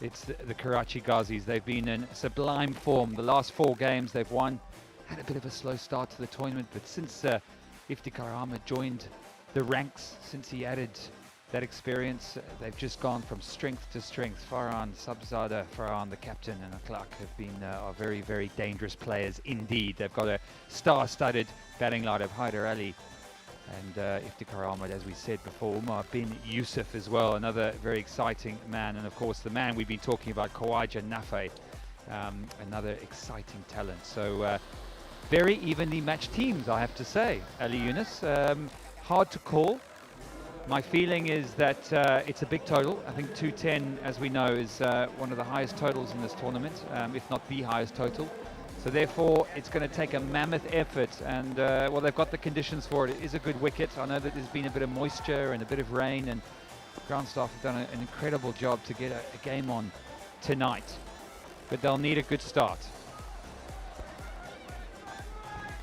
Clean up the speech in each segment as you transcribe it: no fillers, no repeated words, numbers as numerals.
It's the Karachi Ghazis. They've been in sublime form. The last 4 games they've won. Had a bit of a slow start to the tournament, but since Iftikhar joined the ranks, since he added that experience, they've just gone from strength to strength. Farhan, Sabzada, Farhan, the captain, and Clark have been are very, very dangerous players indeed. They've got a star-studded batting line of Haider Ali and Iftikhar Ahmed, as we said before, Umar bin Yusuf as well, another very exciting man, and of course the man we've been talking about, Khawaja Nafe, another exciting talent. So very evenly matched teams, I have to say, Ali Yunus. Hard to call. My feeling is that it's a big total. I think 210, as we know, is one of the highest totals in this tournament, if not the highest total. So therefore, it's going to take a mammoth effort, and well, they've got the conditions for it. It is a good wicket. I know that there's been a bit of moisture and a bit of rain, and ground staff have done an incredible job to get a game on tonight. But they'll need a good start.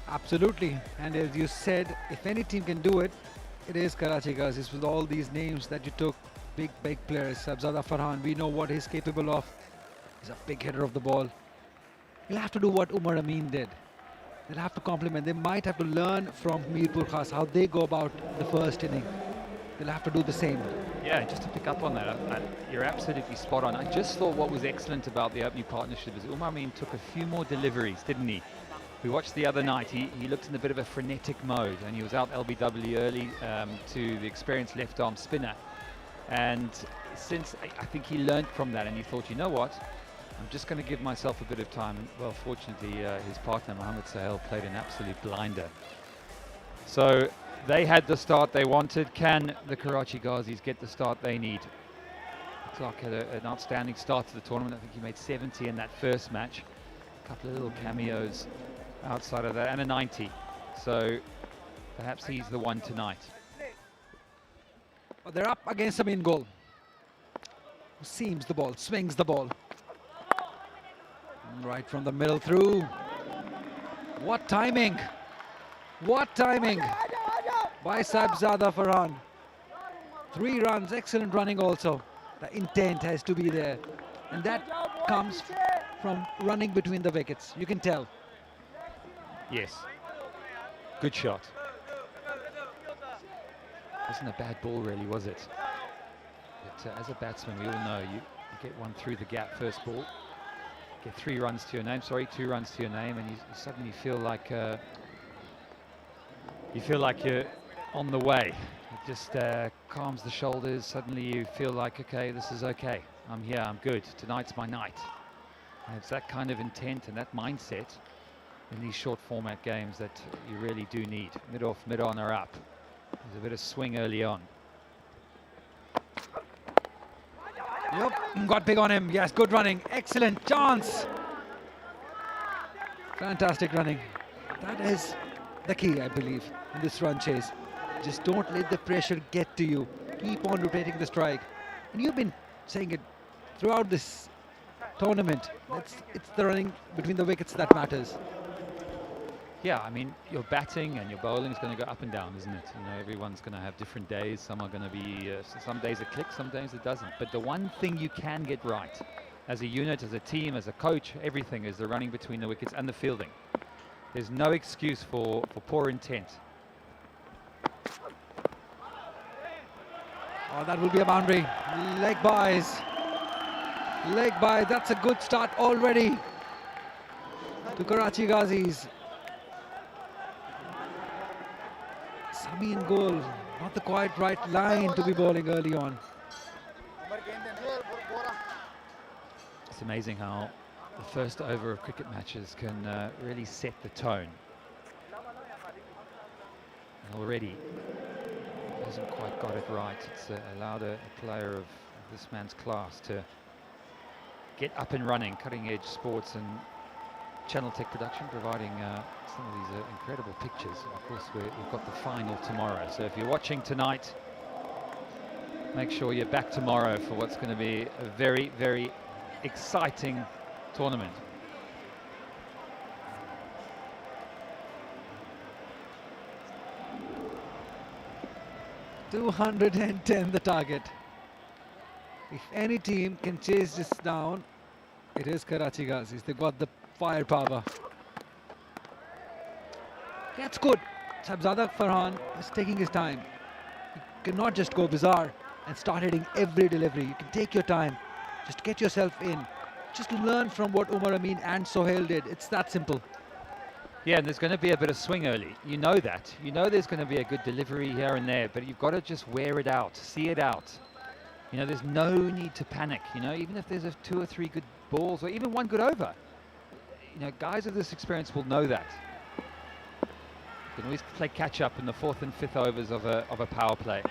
Absolutely, and as you said, if any team can do it, it is Karachi Ghazis with all these names that you took, big players. Sabzada Farhan, we know what he's capable of. He's a big hitter of the ball. He'll have to do what Umar Amin did. They'll have to complement. They might have to learn from Mirpurkhas how they go about the first inning. They'll have to do the same. Yeah, just to pick up on that, you're absolutely spot on. I just thought what was excellent about the opening partnership is Umar Amin took a few more deliveries, didn't he? We watched the other night, he looked in a bit of a frenetic mode, and he was out LBW early to the experienced left arm spinner. And since I think he learned from that, and he thought, you know what, I'm just going to give myself a bit of time. And well, fortunately, his partner Mohammad Sahel played an absolute blinder. So they had the start they wanted. Can the Karachi Ghazis get the start they need? Clark had an outstanding start to the tournament. I think he made 70 in that first match. A couple of little cameos outside of that, and a 90. So perhaps he's the one tonight. Well, they're up against him in goal. Seams the ball, swings the ball. Right from the middle through. What timing! What timing by Sabzada Farhan. 3 runs, excellent running also. The intent has to be there. And that comes from running between the wickets. You can tell. Yes. Good shot. Wasn't a bad ball really, was it? But as a batsman, we all know you get one through the gap first ball. Get 3 runs to your name, 2 runs to your name, and you suddenly feel like you're on the way. It just calms the shoulders. Suddenly you feel like, okay, this is okay. I'm here, I'm good. Tonight's my night. And it's that kind of intent and that mindset in these short format games that you really do need. Mid-off, mid-on or up. There's a bit of swing early on. Yep, got big on him. Yes, good running. Excellent chance. Fantastic running. That is the key, I believe, in this run chase. Just don't let the pressure get to you. Keep on rotating the strike. And you've been saying it throughout this tournament. It's the running between the wickets that matters. Yeah, I mean, your batting and your bowling is going to go up and down, isn't it? You know, everyone's going to have different days. Some are going to be, some days it clicks, some days it doesn't. But the one thing you can get right, as a unit, as a team, as a coach, everything is the running between the wickets and the fielding. There's no excuse for poor intent. Oh, that will be a boundary. Leg byes. Leg by. That's a good start already to Karachi Ghazis. Sami in goal. Not the quite right line to be bowling early on. It's amazing how the first over of cricket matches can really set the tone. And already hasn't quite got it right. It's allowed a player of this man's class to get up and running. Cutting Edge Sports and Channel Tech Production providing some of these incredible pictures. Of course, we've got the final tomorrow. So if you're watching tonight, make sure you're back tomorrow for what's going to be a very, very exciting tournament. .210 the target. If any team can chase this down, it is Karachi Ghazis. They've got the firepower. That's good. Sabzada Farhan is taking his time. You cannot just go bizarre and start hitting every delivery. You can take your time. Just get yourself in. Just learn from what Umar Amin and Sohail did. It's that simple. Yeah, and there's going to be a bit of swing early. You know that. You know there's going to be a good delivery here and there, but you've got to just wear it out, see it out. You know, there's no need to panic. You know, even if there's 2 or 3 good balls or even 1 good over. You know, guys of this experience will know that. You can always play catch up in the 4th and 5th overs of a power play.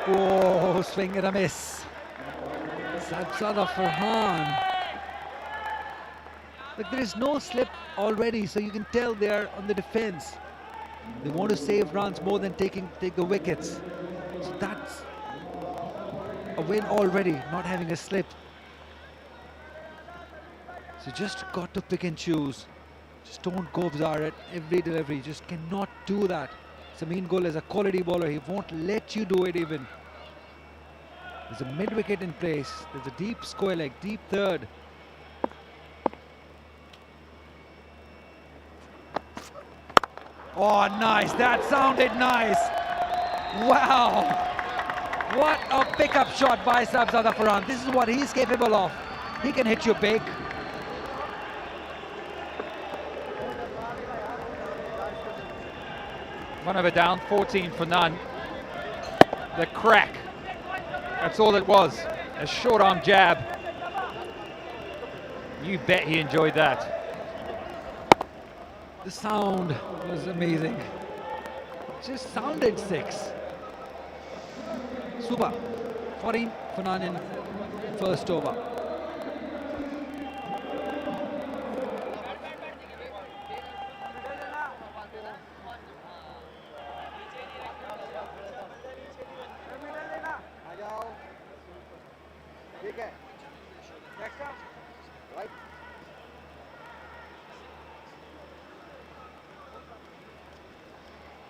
Oh, swing and a miss. Sabzada Farhan. Look, there is no slip already, so you can tell they are on the defense. They want to save runs more than take the wickets. So that's a win already, not having a slip. So just got to pick and choose. Just don't go bizarre at every delivery. Just cannot do that. Samin Gul is a quality bowler. He won't let you do it even. There's a mid-wicket in place. There's a deep square leg, deep third. Oh, nice. That sounded nice. Wow. What a pickup shot by Sabzada Farhan. This is what he's capable of. He can hit you big. One over down, 14 for none. The crack. That's all it was. A short arm jab. You bet he enjoyed that. The sound was amazing. Just sounded 6. Super. 14 for none in first over.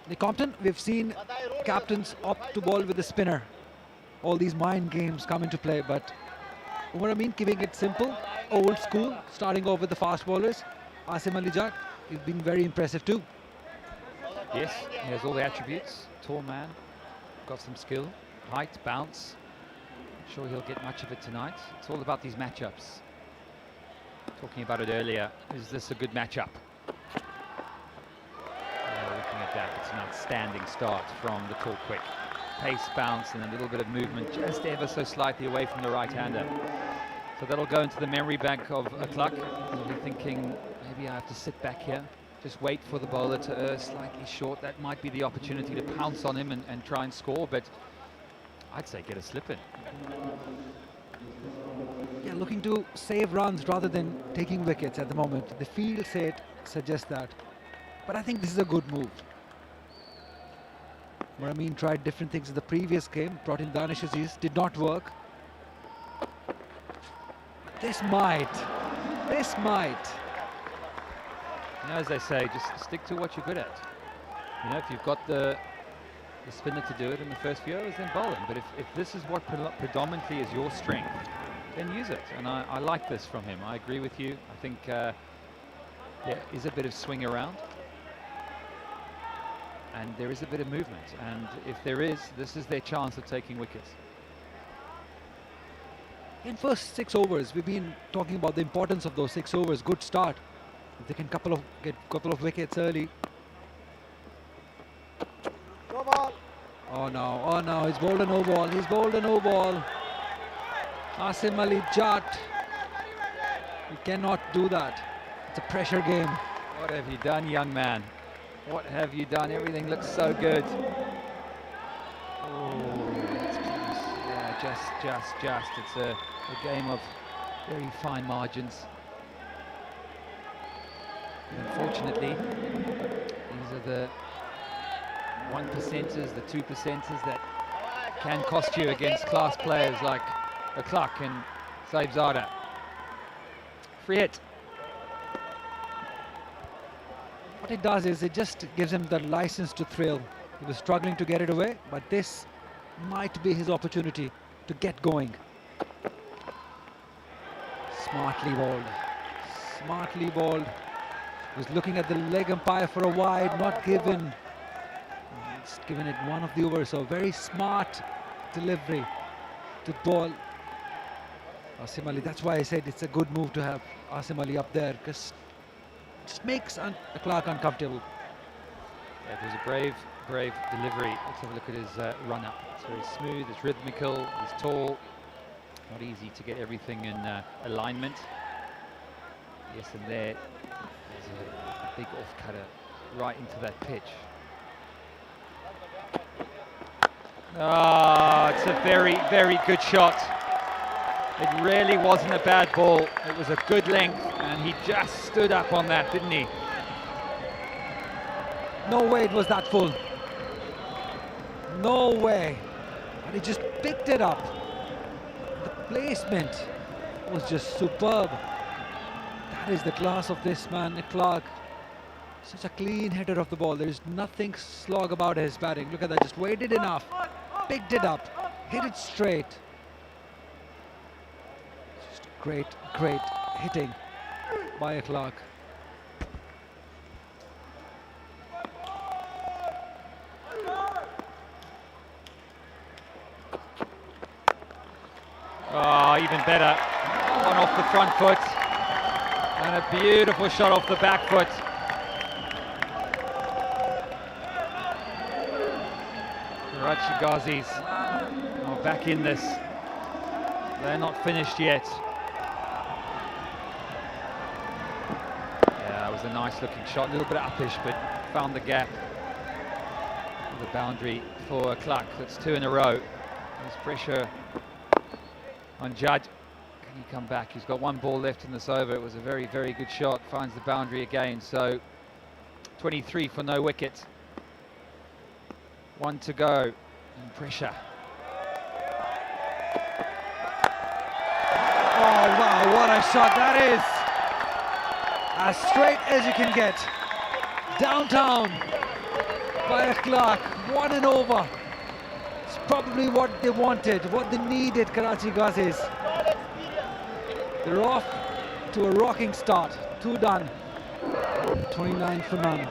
The Compton, we've seen captains opt to ball with the spinner. All these mind games come into play, but Umar Amin keeping it simple, old school, starting off with the fast bowlers. Asim Ali Jat, he's been very impressive too. Yes, he has all the attributes. Tall man, got some skill, height, bounce. Not sure he'll get much of it tonight. It's all about these matchups. Talking about it earlier, is this a good matchup? Looking at that, it's an outstanding start from the tall quick. Pace, bounce, and a little bit of movement, just ever so slightly away from the right-hander. So that'll go into the memory bank of Iftikhar. He'll be thinking, maybe I have to sit back here, just wait for the bowler to err slightly short. That might be the opportunity to pounce on him and try and score, but I'd say get a slip in. Yeah, looking to save runs rather than taking wickets at the moment. The field set suggests that. But I think this is a good move. Umar Amin tried different things in the previous game, brought in Danish Aziz, did not work. This might. You know, as they say, just stick to what you're good at. You know, if you've got the spinner to do it in the first few overs, then bowl him. But if this is what predominantly is your strength, then use it. And I like this from him. I agree with you. I think there is a bit of swing around. And there is a bit of movement. And if there is, this is their chance of taking wickets. In first 6 overs, we've been talking about the importance of those 6 overs. Good start. If they can get a couple of wickets early. No ball. Oh no, he's bowled a no ball. Asim Ali Jat. You cannot do that. It's a pressure game. What have you done, young man? What have you done? Everything looks so good. Oh, that's close. Yeah, just. It's a game of very fine margins. Unfortunately, these are the 1%ers, the 2%ers that can cost you against class players like Iftikhar and Saibzada. Free hit. What it does is it just gives him the license to thrill. He was struggling to get it away, but this might be his opportunity to get going. Smartly bowled. Smartly bowled. Was looking at the leg umpire for a wide, not given. Just given it one of the overs, so very smart delivery to ball Asim Ali. That's why I said it's a good move to have Asim Ali up there, because it just makes Clark uncomfortable. Yeah, it was a brave delivery. Let's have a look at his run-up. It's very smooth, it's rhythmical, he's tall. Not easy to get everything in alignment. Yes, and there's a big off-cutter right into that pitch. Ah, it's a very good shot. It really wasn't a bad ball. It was a good length, and he just stood up on that, didn't he? No way it was that full. No way. But he just picked it up. The placement was just superb. That is the class of this man, Clark. Such a clean header of the ball. There is nothing slog about his batting. Look at that, just waited enough, picked it up, hit it straight. Just great hitting by Clark. Oh, even better. One off the front foot. And a beautiful shot off the back foot. Karachi Ghazis are back in this. They're not finished yet. Yeah, it was a nice looking shot. A little bit uppish, but found the gap. The boundary for Clark. That's 2 in a row. There's pressure on Judd. Can he come back? He's got 1 ball left in this over. It was a very good shot. Finds the boundary again. So 23 for no wicket. 1 to go. And pressure. Oh wow, what a shot that is! As straight as you can get. Downtown by Clark. 1 and over. It's probably what they wanted, what they needed, Karachi Ghazis. They're off to a rocking start. 2 done. 29 for none.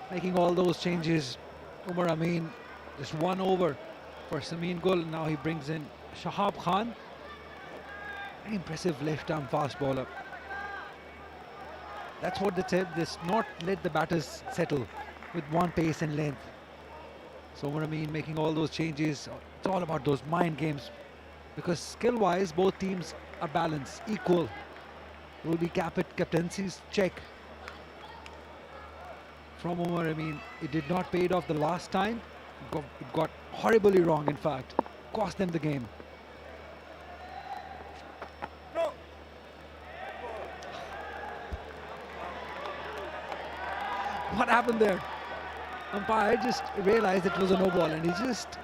Making all those changes, Umar Amin, just 1 over for Samin Gul. Now he brings in Shahab Khan, very impressive left-arm fast bowler. That's what they said, this not let the batters settle with 1 pace and length. So Umar Amin making all those changes. It's all about those mind games, because skill-wise both teams are balanced, equal. It will be captaincy's check from Umar. I mean, it did not pay it off the last time. It got horribly wrong, in fact. Cost them the game. No. What happened there? Umpire just realized it was a no ball and he just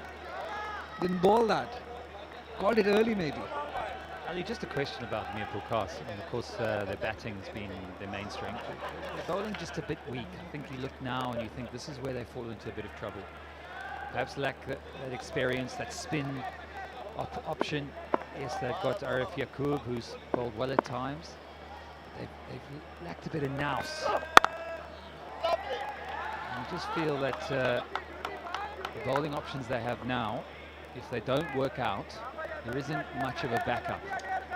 didn't bowl that. Called it early maybe. Ali, just a question about Mirpurkhaas. And of course, their batting has been their main strength. Their bowling just a bit weak. I think you look now and you think this is where they fall into a bit of trouble. Perhaps lack that experience, that spin option. Yes, they've got Arif Yaqub, who's bowled well at times. They've lacked a bit of nous. I just feel that the bowling options they have now, if they don't work out, there isn't much of a backup.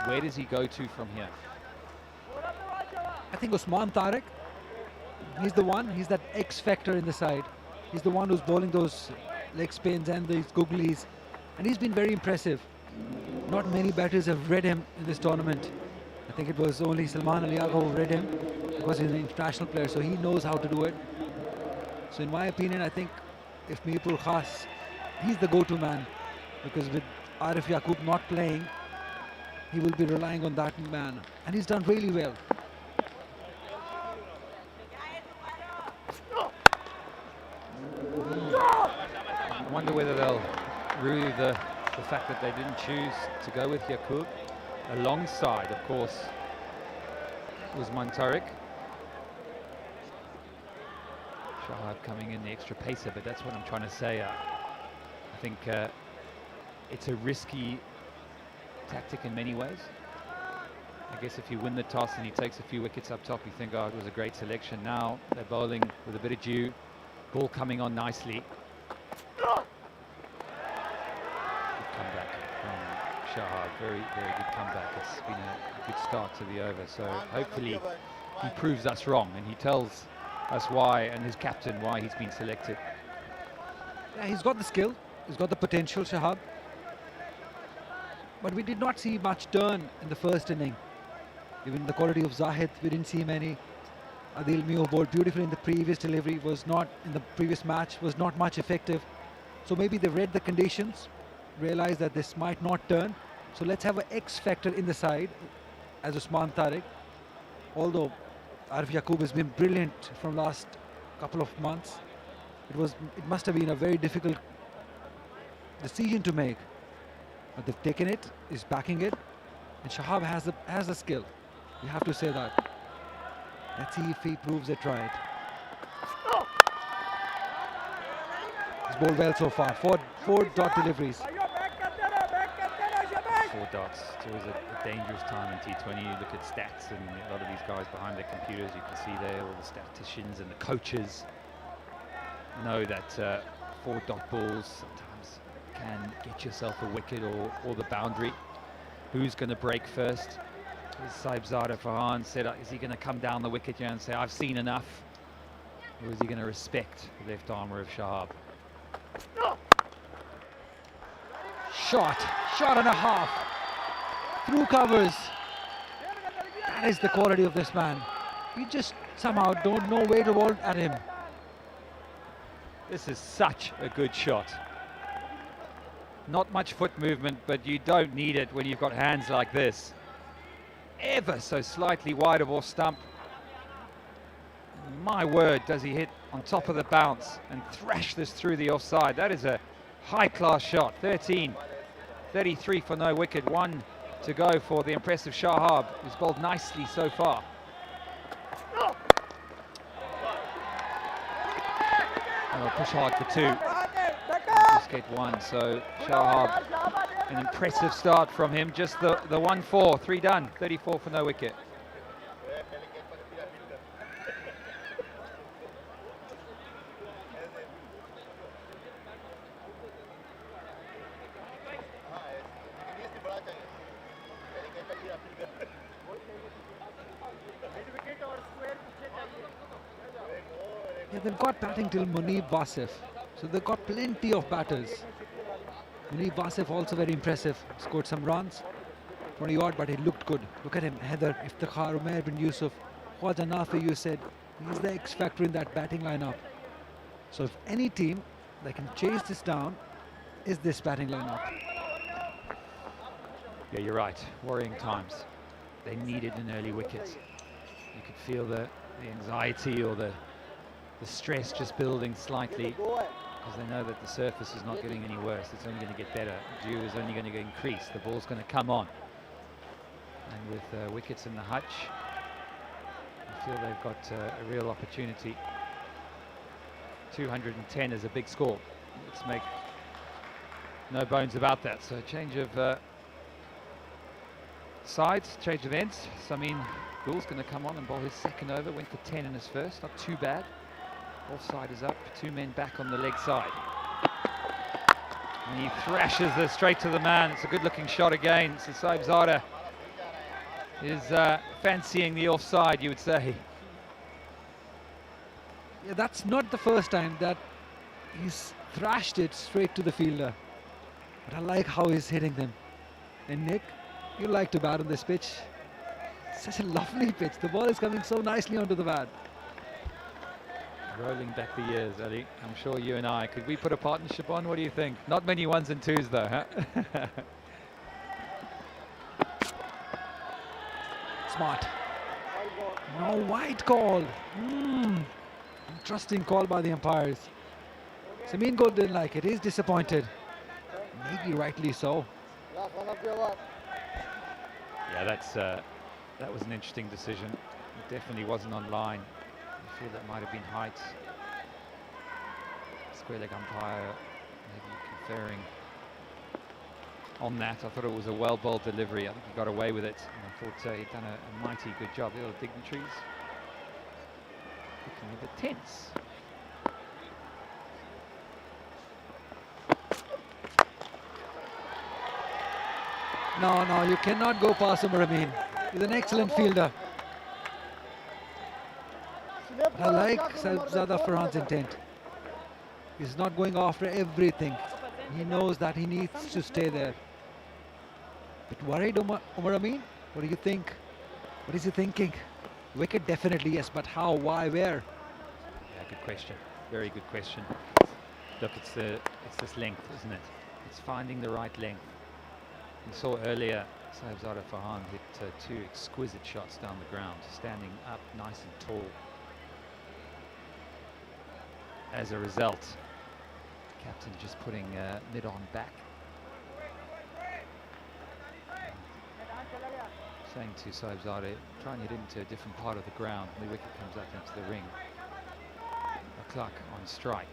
Where does he go to from here? I think Usman Tariq, he's the one, he's that X factor in the side. He's the one who's bowling those leg spins and these googlies, and he's been very impressive. Not many batters have read him in this tournament. I think it was only Salman Ali Agha who read him, because he's an international player, so he knows how to do it. So in my opinion, I think if Mirpurkhaas, he's the go-to man, because with Arif Yaqub not playing, he will be relying on that man, and he's done really well. I wonder whether they'll rue the fact that they didn't choose to go with Yaqub. Alongside, of course, was Muntarik. Shahab coming in the extra pacer, but that's what I'm trying to say. I think it's a risky tactic in many ways. I guess if you win the toss and he takes a few wickets up top, you think, oh, it was a great selection. Now they're bowling with a bit of dew, ball coming on nicely. Good comeback from Shahab, very, very good comeback. It's been a good start to the over, so hopefully he proves us wrong and he tells us why, and his captain why he's been selected. Yeah, he's got the skill, he's got the potential, Shahab. But we did not see much turn in the first inning. Even the quality of Zahid, we didn't see many. Adil Mio bowled beautifully in the previous delivery, was not in the previous match, was not much effective. So maybe they read the conditions, realized that this might not turn. So let's have an X factor in the side as Usman Tariq. Although Arif Yaqub has been brilliant from last couple of months, it must have been a very difficult decision to make. But they've taken it, is backing it, and Shahab has the skill. You have to say that. Let's see if he proves it right. He's bowled well so far. Four dot deliveries. 4 dots. It's always a dangerous time in T20. You look at stats, and a lot of these guys behind their computers, you can see there all the statisticians and the coaches know that 4 dot balls sometimes can get yourself a wicket or the boundary. Who's going to break first? As Saibzada Farhan said, is he going to come down the wicket here and say, I've seen enough? Or is he going to respect the left armour of Shahab? Shot and a half. Through covers. That is the quality of this man. We just somehow don't know where to bowl at him. This is such a good shot. Not much foot movement, but you don't need it when you've got hands like this. Ever so slightly wide of off stump. My word, does he hit on top of the bounce and thrash this through the offside. That is a high-class shot. 13, 33 for no wicket. 1 to go for the impressive Shahab, who's bowled nicely so far. Oh, push hard for 2. Just get 1, so Shahab, an impressive start from him. Just the 1-4, 3 done, 34 for no wicket. Yeah, they've got batting till Munib Wasif, so they've got plenty of batters. Munib Wasif also very impressive, scored some runs, 20 odd, but he looked good. Look at him, Heather, Iftikhar, Umair bin Yusuf, Khwaja Nafi, you said, he's the X factor in that batting lineup. So if any team that can chase this down is this batting lineup. Yeah, you're right, worrying times. They needed an early wicket. You could feel the anxiety or the stress just building slightly, because they know that the surface is not getting any worse. It's only going to get better. Dew is only going to increase. The ball's going to come on. And with wickets in the hutch, I feel they've got a real opportunity. 210 is a big score. Let's make no bones about that. So a change of sides, change of ends. Samin Gul's going to come on and bowl his second over. Went for 10 in his first, not too bad. Offside is up, 2 men back on the leg side. And he thrashes this straight to the man. It's a good looking shot again. So Saibzada is fancying the offside, you would say. Yeah, that's not the first time that he's thrashed it straight to the fielder. But I like how he's hitting them. And Nick, you like to bat on this pitch. Such a lovely pitch. The ball is coming so nicely onto the bat. Rolling back the years, Ali. I'm sure you and I, could we put a partnership on? What do you think? Not many ones and twos though, huh? Smart. No white call. Interesting call by the umpires. Samin Gul didn't like it. He's disappointed. Maybe rightly so. Yeah, that was an interesting decision. It definitely wasn't on line. I feel that might have been height. Square leg umpire maybe conferring on that. I thought it was a well bowled delivery. I think he got away with it. And I thought he'd done a mighty good job. The other dignitaries looking a bit tense. No, you cannot go past Umar Amin. He's an excellent fielder. I like Saibzada Farhan's intent. He's not going after everything. He knows that he needs to stay there. But worried Umar Amin? What do you think? What is he thinking? Wicket definitely, yes, but how, why, where? Yeah, good question. Very good question. Look, it's this length, isn't it? It's finding the right length. We saw earlier Saibzada Farhan hit two exquisite shots down the ground, standing up nice and tall. As a result, captain just putting mid-on back. Saying to Saibzada, try and hit into a different part of the ground. The wicket comes up into the ring. Clark on strike.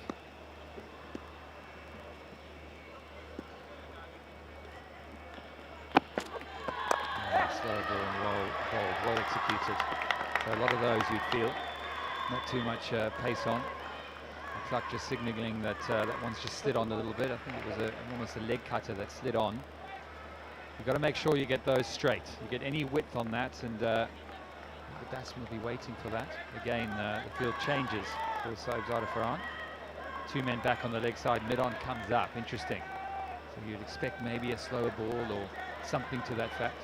Slow ball and well executed. So a lot of those you'd feel. Not too much pace on. Clark just signalling that that one's just slid on a little bit. I think it was almost a leg cutter that slid on. You've got to make sure you get those straight. You get any width on that, and the batsman will be waiting for that. Again, the field changes for Saibzada Farhan. Two men back on the leg side. Mid-on comes up. Interesting. So you'd expect maybe a slower ball or something to that fact.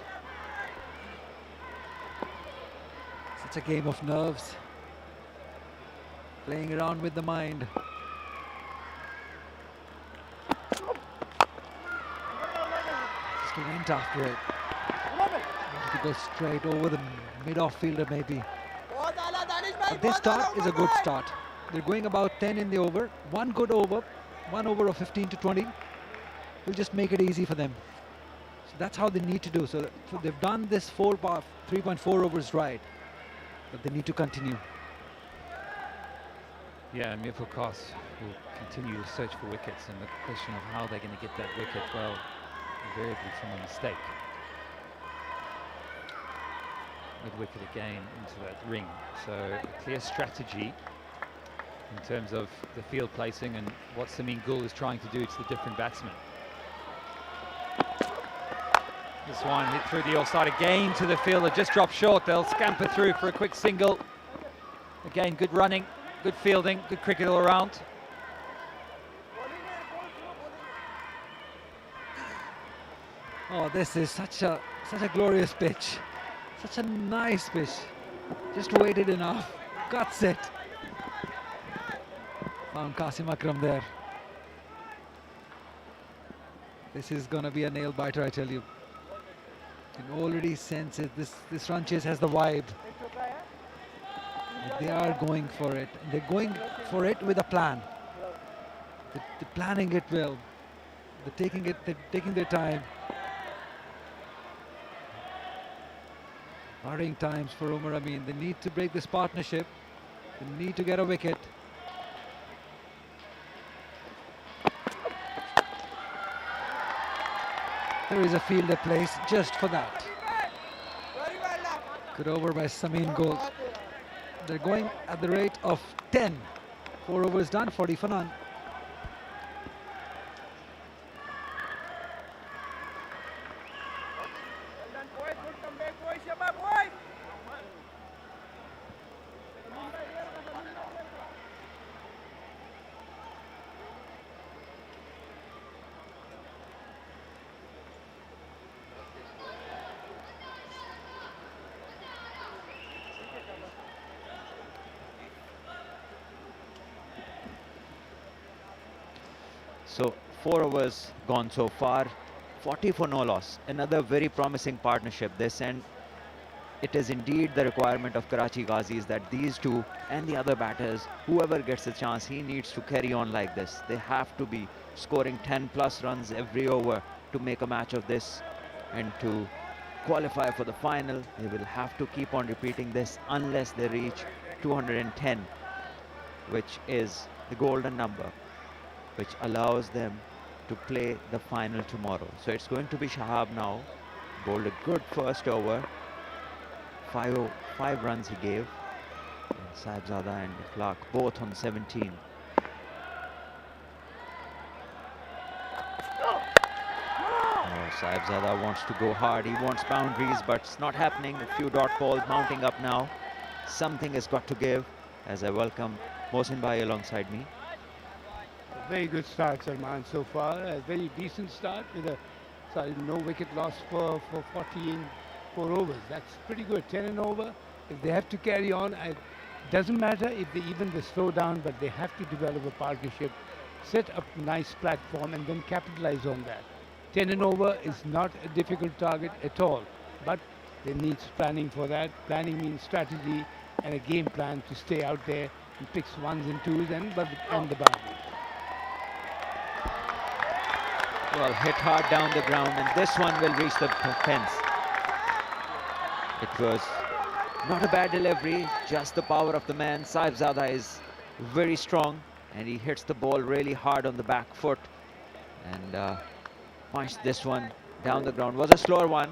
It's a game of nerves. Playing around with the mind. Just went after it. Wanted to go straight over the mid-off fielder maybe. But this start is a good start. They're going about 10 in the over. One good over. 1 over of 15 to 20. Will just make it easy for them. So that's how they need to do. So they've done this 3.4 overs right. But they need to continue. Yeah, Mirpurkhaas will continue to search for wickets, and the question of how they're going to get that wicket, well, invariably from a mistake. Mid-wicket again into that ring. So a clear strategy in terms of the field placing and what Samin Gul is trying to do to the different batsmen. This one hit through the offside again to the fielder, just dropped short. They'll scamper through for a quick single. Again, good running, good fielding, good cricket all around. Oh, this is such a glorious pitch. Such a nice pitch. Just waited enough. Cuts it. Found Qasim Akram there. This is going to be a nail biter, I tell you. You can already sense it. This run chase has the vibe. They are going for it. They're going for it with a plan. They're planning it well. They're taking their time. Hurrying times for Umar Amin. They need to break this partnership. They need to get a wicket. There is a fielder placed just for that. Good over by Samin Gul. They're going at the rate of 10. 4 overs done, 40 for none. So 4 overs gone so far, 40 for no loss. Another very promising partnership this, and it is indeed the requirement of Karachi Ghazis that these two and the other batters, whoever gets a chance, he needs to carry on like this. They have to be scoring 10 plus runs every over to make a match of this and to qualify for the final. They will have to keep on repeating this unless they reach 210, which is the golden number, which allows them to play the final tomorrow. So it's going to be Shahab now. Bowled a good first over. Five runs he gave. And Sahibzada and Iftikhar both on 17. Oh, Sahibzada wants to go hard. He wants boundaries, but it's not happening. A few dot balls mounting up now. Something has got to give, as I welcome Mohsin Bhai alongside me. A very good start, Salman, so far. A very decent start with a no wicket loss for 4 overs. That's pretty good. 10 and over. If they have to carry on, it doesn't matter if they slow down, but they have to develop a partnership, set up a nice platform, and then capitalize on that. 10 and over is not a difficult target at all, but there needs planning for that. Planning means strategy and a game plan to stay out there and picks ones and twos and the boundary. Well, hit hard down the ground, and this one will reach the fence. It was not a bad delivery, just the power of the man. Sahibzada is very strong, and he hits the ball really hard on the back foot and punched this one down the ground. Was a slower one,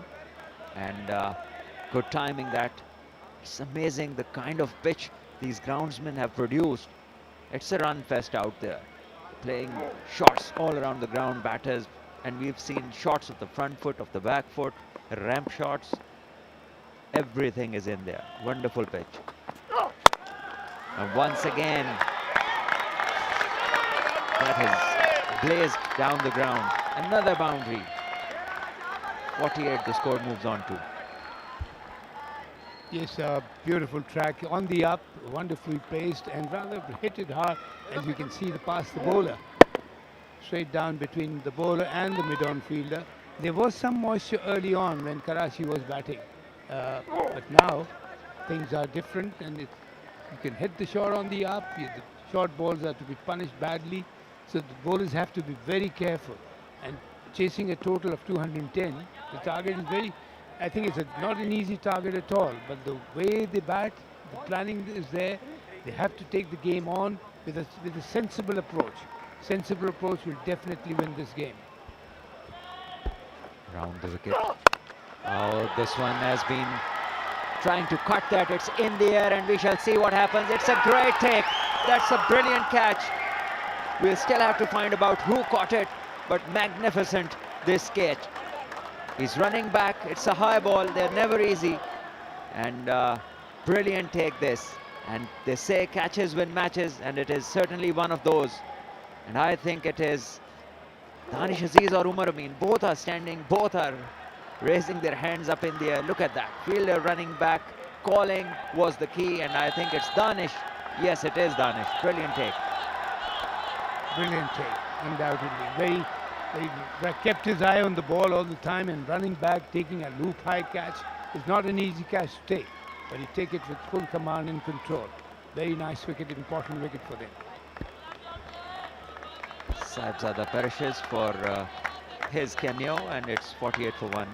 and good timing that. It's amazing the kind of pitch these groundsmen have produced. It's a run fest out there, playing shots all around the ground, batters, and we've seen shots of the front foot, of the back foot, ramp shots. Everything is in there. Wonderful pitch. And once again, that has blazed down the ground. Another boundary. 48, the score moves on to. Yes, beautiful track on the up, wonderfully placed, and rather hit it hard, as you can see, past the bowler. Straight down between the bowler and the mid-on fielder. There was some moisture early on when Karachi was batting, but now things are different, and you can hit the shot on the up. The short balls are to be punished badly, so the bowlers have to be very careful. And chasing a total of 210, the target is very. I think it's not an easy target at all, but the way they bat, the planning is there. They have to take the game on with a sensible approach. Sensible approach will definitely win this game. Round the wicket. Oh, this one has been trying to cut that. It's in the air, and we shall see what happens. It's a great take. That's a brilliant catch. We'll still have to find out who caught it, but magnificent this catch. He's running back. It's a high ball. They're never easy. And brilliant take this. And they say catches win matches, and it is certainly one of those. And I think it is Danish Aziz or Umar Amin. Both are standing. Both are raising their hands up in the air. Look at that. Fielder running back. Calling was the key. And I think it's Danish. Yes, it is Danish. Brilliant take. Brilliant take. Undoubtedly. Very kept his eye on the ball all the time, and running back, taking a loop high catch is not an easy catch to take, but he take it with full command and control. Very nice wicket, important wicket for them. Sahibzada perishes for his cameo, and it's 48 for 1.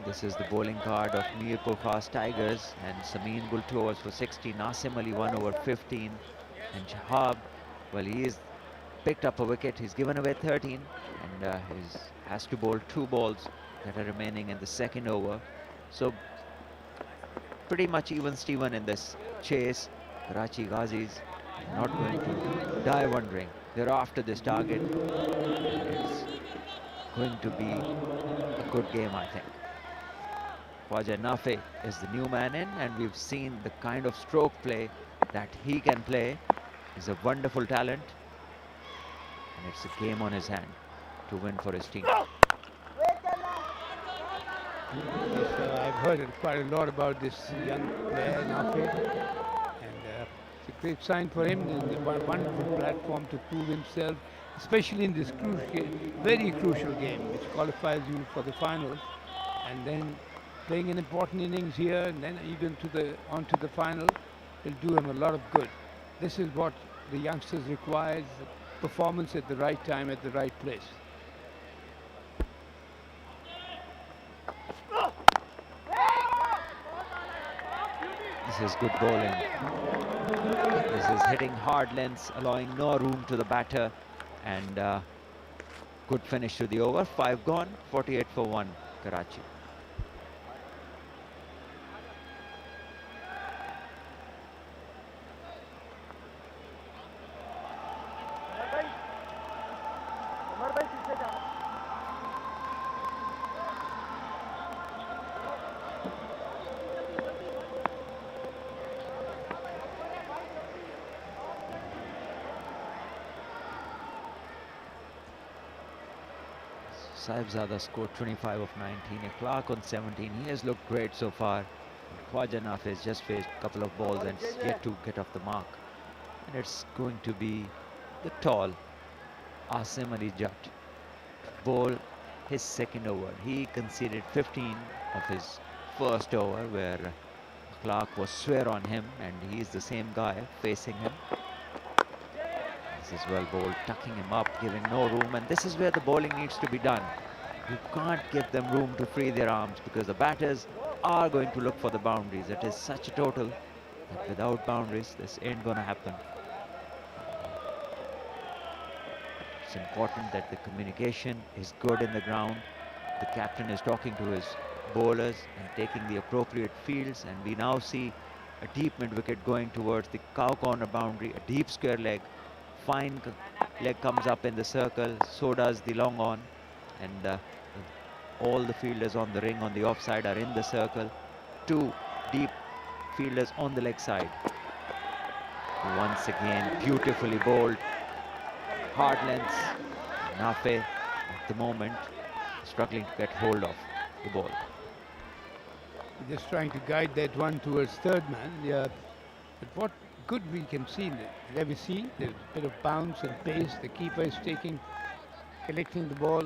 This is the bowling card of Mirpurkhaas Tigers, and Samin Gul 2 overs for 60, Nasim Ali 1 over 15, and Shahab, well, he's picked up a wicket. He's given away 13, and he has to bowl 2 balls that are remaining in the second over. So pretty much even Steven in this chase. Karachi Ghazis not going to die wondering. They're after this target. It's going to be a good game, I think. Khwaja Nafe is the new man in, and we've seen the kind of stroke play that he can play. He's a wonderful talent. And it's a game on his hand to win for his team. Yes, I've heard quite a lot about this young player, Nafi, and it's a great sign for him. It's a wonderful platform to prove himself, especially in this very crucial game, which qualifies you for the finals. And then playing an important innings here, and then even onto the final, will do him a lot of good. This is what the youngsters require: performance at the right time, at the right place. This is good bowling. This is hitting hard lengths, allowing no room to the batter, and good finish to the over. 5 gone, 48 for 1, Karachi. Sahibzada scored 25 of 19. A Clark on 17. He has looked great so far. Khwaja Nafi has just faced a couple of balls and yet to get off the mark. And it's going to be the tall Asim Ali Jatt to bowl his second over. He conceded 15 of his first over, where Clark was swear on him, and he is the same guy facing him. This is well bowled, tucking him up, giving no room, and this is where the bowling needs to be done. You can't give them room to free their arms, because the batters are going to look for the boundaries. It is such a total that without boundaries, this ain't going to happen. It's important that the communication is good in the ground. The captain is talking to his bowlers and taking the appropriate fields, and we now see a deep mid-wicket going towards the cow corner boundary, a deep square leg. Fine leg comes up in the circle, so does the long on, and all the fielders on the ring on the offside are in the circle. 2 deep fielders on the leg side. Once again, beautifully bowled. Hard lengths. Nafi at the moment struggling to get hold of the ball. Just trying to guide that one towards third man. Yeah, but what good we can see there. We see there's a bit of bounce and pace. The keeper is collecting the ball.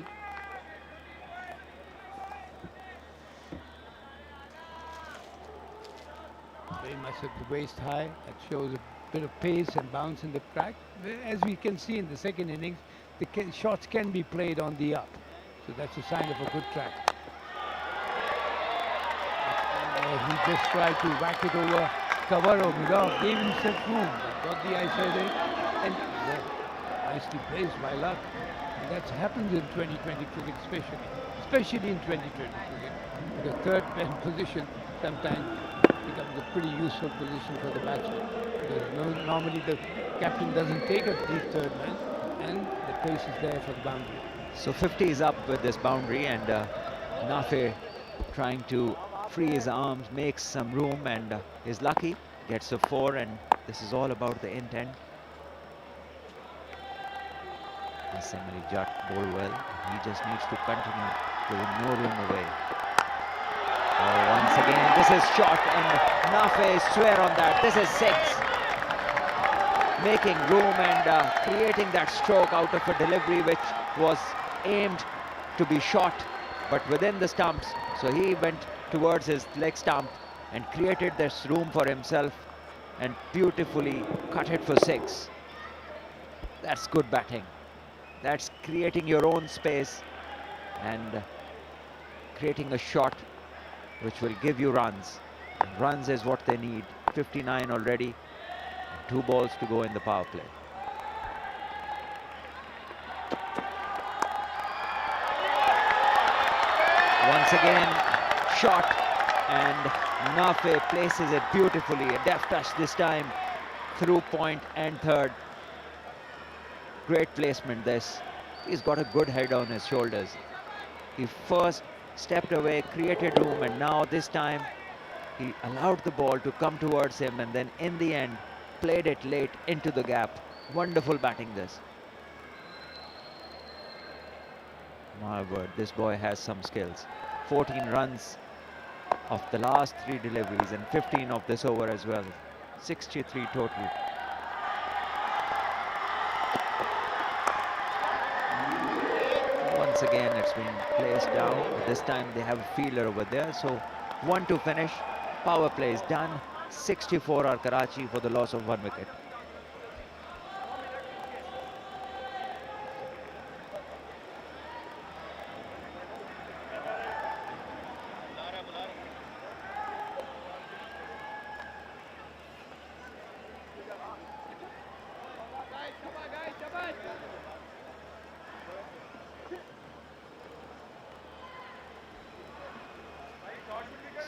Very much at the waist high. That shows a bit of pace and bounce in the track. As we can see in the second innings, the shots can be played on the up. So that's a sign of a good track. He just tried to whack it over cover or mid-off, gave himself room, got the eyesight in, and nicely placed by luck. And that happens in 2020 cricket, especially in 2020 cricket. The third man position sometimes becomes a pretty useful position for the batsman. Because normally the captain doesn't take a deep third man, and the pace is there for the boundary. So 50 is up with this boundary, and Nafi trying to free his arms, makes some room, and is lucky, gets a 4, and this is all about the intent. Asim Ali Jatt bowled well. He just needs to continue giving no room away. Oh, once again, this is shot, and Nafi swear on that. This is 6. Making room and creating that stroke out of a delivery which was aimed to be shot, but within the stumps. So he went towards his leg stump and created this room for himself and beautifully cut it for 6. That's good batting. That's creating your own space and creating a shot which will give you runs. And runs is what they need. 59 already, 2 balls to go in the power play. Once again, shot, and Nafi places it beautifully. A deft touch this time through point and third. Great placement this. He's got a good head on his shoulders. He first stepped away, created room, and now this time he allowed the ball to come towards him, and then in the end played it late into the gap. Wonderful batting this. My word, this boy has some skills. 14 runs of the last 3 deliveries and 15 of this over as well. 63 total. Once again, it's been placed down. But this time they have a fielder over there. So 1 to finish. Power play is done. 64 are Karachi for the loss of 1 wicket.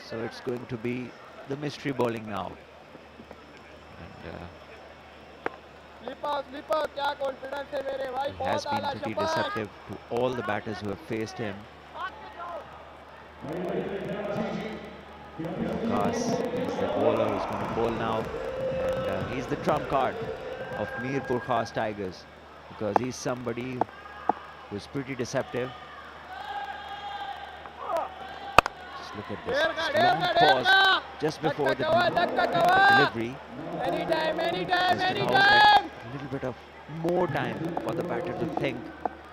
So it's going to be the mystery bowling now. And he has been pretty deceptive to all the batters who have faced him. Mirpurkhaas is the bowler who's going to bowl now. And he's the trump card of Mirpurkhas Tigers, because he's somebody who's pretty deceptive. Look at this long pause just before the delivery. Anytime. A little bit of more time for the batter to think,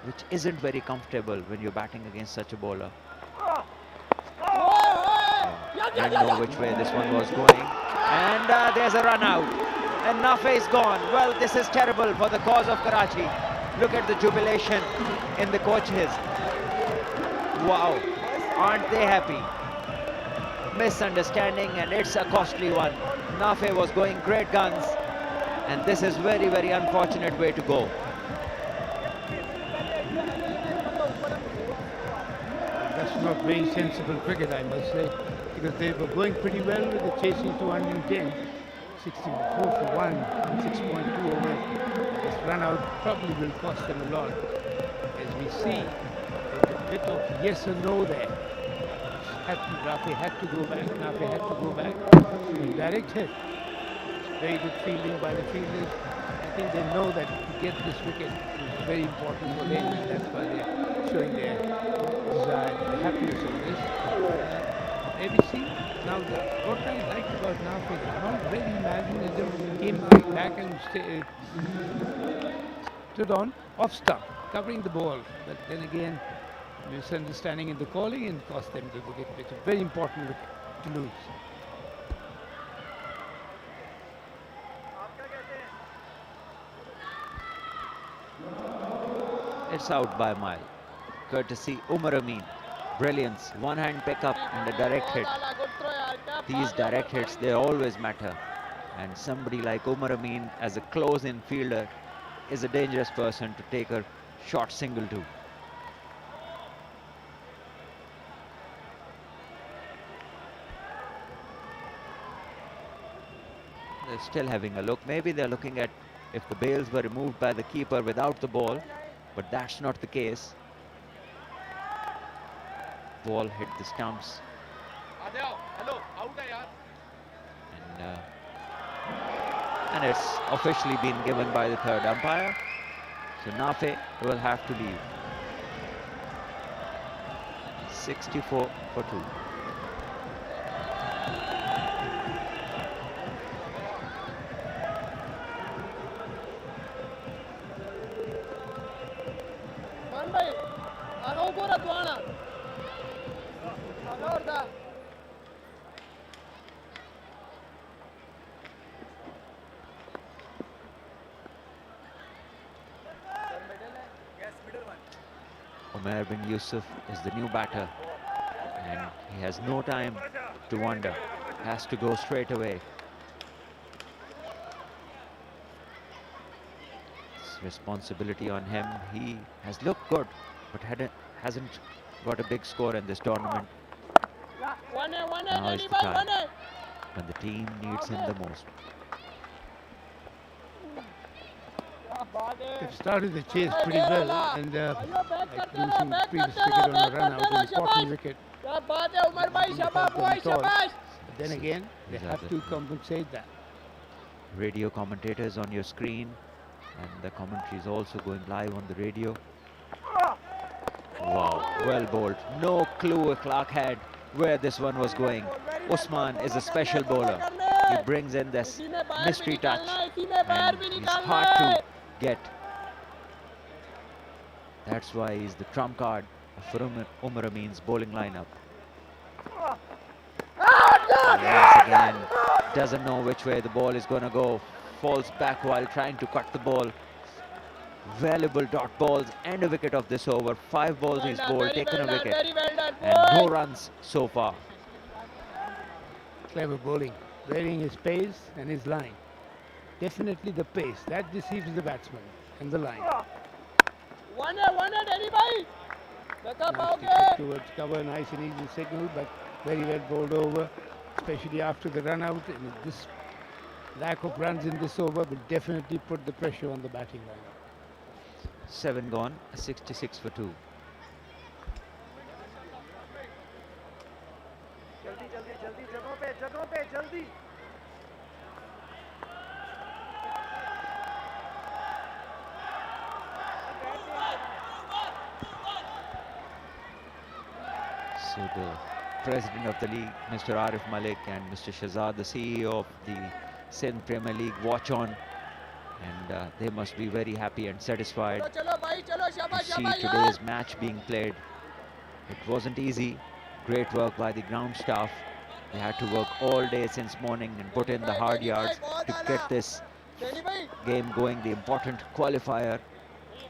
which isn't very comfortable when you're batting against such a bowler. Didn't know which way this one was going. And there's a run out. And Nafe is gone. Well, this is terrible for the cause of Karachi. Look at the jubilation in the coaches. Wow, aren't they happy? Misunderstanding, and it's a costly one. Nafe was going great guns, and this is very, very unfortunate way to go. That's not very sensible cricket, I must say, because they were going pretty well with the chasing 210, 64 for 1, 6.2 over. This run out probably will cost them a lot. As we see, there's a bit of yes or no there. Nafe had to go back. And direct hit. Very good fielding by the fielders. I think they know that to get this wicket is very important for them, and that's why they're showing their desire, the happiness of this. ABC, now what I liked about Nafe, not very imaginative, came back and stood on off stump, covering the ball. But then again, misunderstanding in the calling and cost them the wicket. It's a very important wicket to lose. It's out by a mile. Courtesy Umar Amin. Brilliance, one-hand pickup and a direct hit. These direct hits, they always matter. And somebody like Umar Amin as a close-in fielder is a dangerous person to take a short single to. They're still having a look. Maybe they're looking at if the bails were removed by the keeper without the ball, but that's not the case. Ball hit the stumps. And it's officially been given by the third umpire. So Nafe will have to leave. 64 for 2. Umair bin Yusuf is the new batter, and he has no time to wonder. Has to go straight away. It's responsibility on him. He has looked good, but hasn't got a big score in this tournament. Now is the time when the team needs him the most. They've started the chase pretty well, and like losing previous wicket on a run out, an important wicket. But then again, they have to compensate that. Radio commentators on your screen, and the commentary is also going live on the radio. Wow, well bowled. No clue Clark had where this one was going. Usman is a special bowler. He brings in this mystery touch and he's hard to get. That's why he's the trump card for Umar Amin's bowling lineup. Once again, doesn't know which way the ball is going to go. Falls back while trying to cut the ball. Valuable dot balls and a wicket of this over. 5 balls he's bowled, taken a wicket, and no runs so far. Clever bowling, varying his pace and his line. Definitely the pace that deceives the batsman and the line. Nice towards cover, nice and easy signal, but very well bowled over, especially after the run out. And this lack of runs in this over will definitely put the pressure on the batting line. 7 gone, 66 for 2. So the president of the league, Mr. Arif Malik, and Mr. Shahzad, the CEO of the Sindh Premier League, watch on, and they must be very happy and satisfied to see today's match being played. It wasn't easy. Great work by the ground staff. They had to work all day since morning and put in the hard yards to get this game going, the important qualifier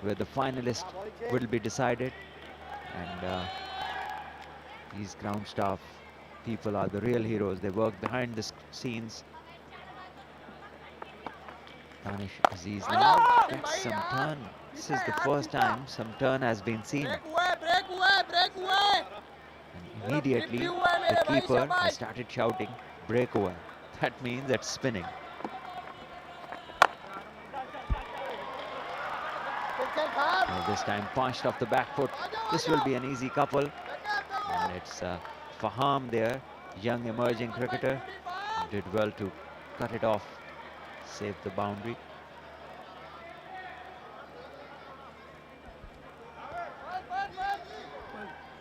where the finalist will be decided. And these ground staff people are the real heroes. They work behind the scenes. Danish Aziz now gets some turn. This is the first time some turn has been seen. And immediately the keeper has started shouting breakaway. That means it's spinning. Well, this time punched off the back foot. This will be an easy couple. And it's Faham there, young emerging cricketer. Did well to cut it off, save the boundary.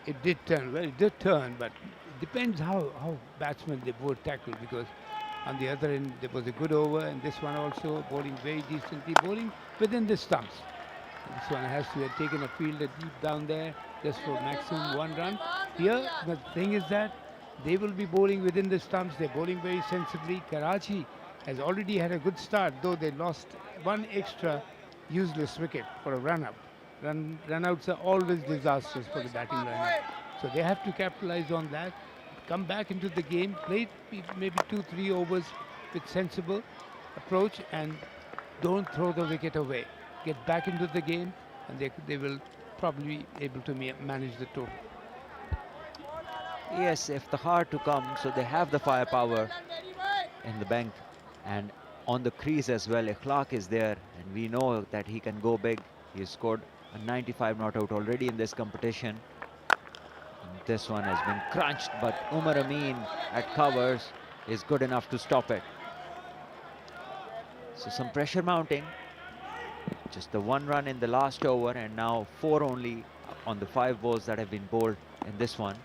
It did turn, well, it did turn, but it depends how batsmen they both tackle, because on the other end there was a good over, and this one also bowling very decently, bowling within the stumps. This one has to have taken a fielder deep down there just for maximum 1 run. Here the thing is that they will be bowling within the stumps. They're bowling very sensibly. Karachi has already had a good start, though they lost 1 extra useless wicket for a run-up. Run-outs are always disastrous for the batting lineup. So they have to capitalize on that, come back into the game, play maybe 2-3 overs with sensible approach, and don't throw the wicket away. Get back into the game, and they will probably be able to manage the total. Yes, Iftikhar to come, so they have the firepower in the bank and on the crease as well. Clark is there, and we know that he can go big. He has scored a 95 not out already in this competition. And this one has been crunched, but Umar Amin at covers is good enough to stop it. So some pressure mounting. Just the 1 run in the last over, and now 4 only on the 5 balls that have been bowled in this one.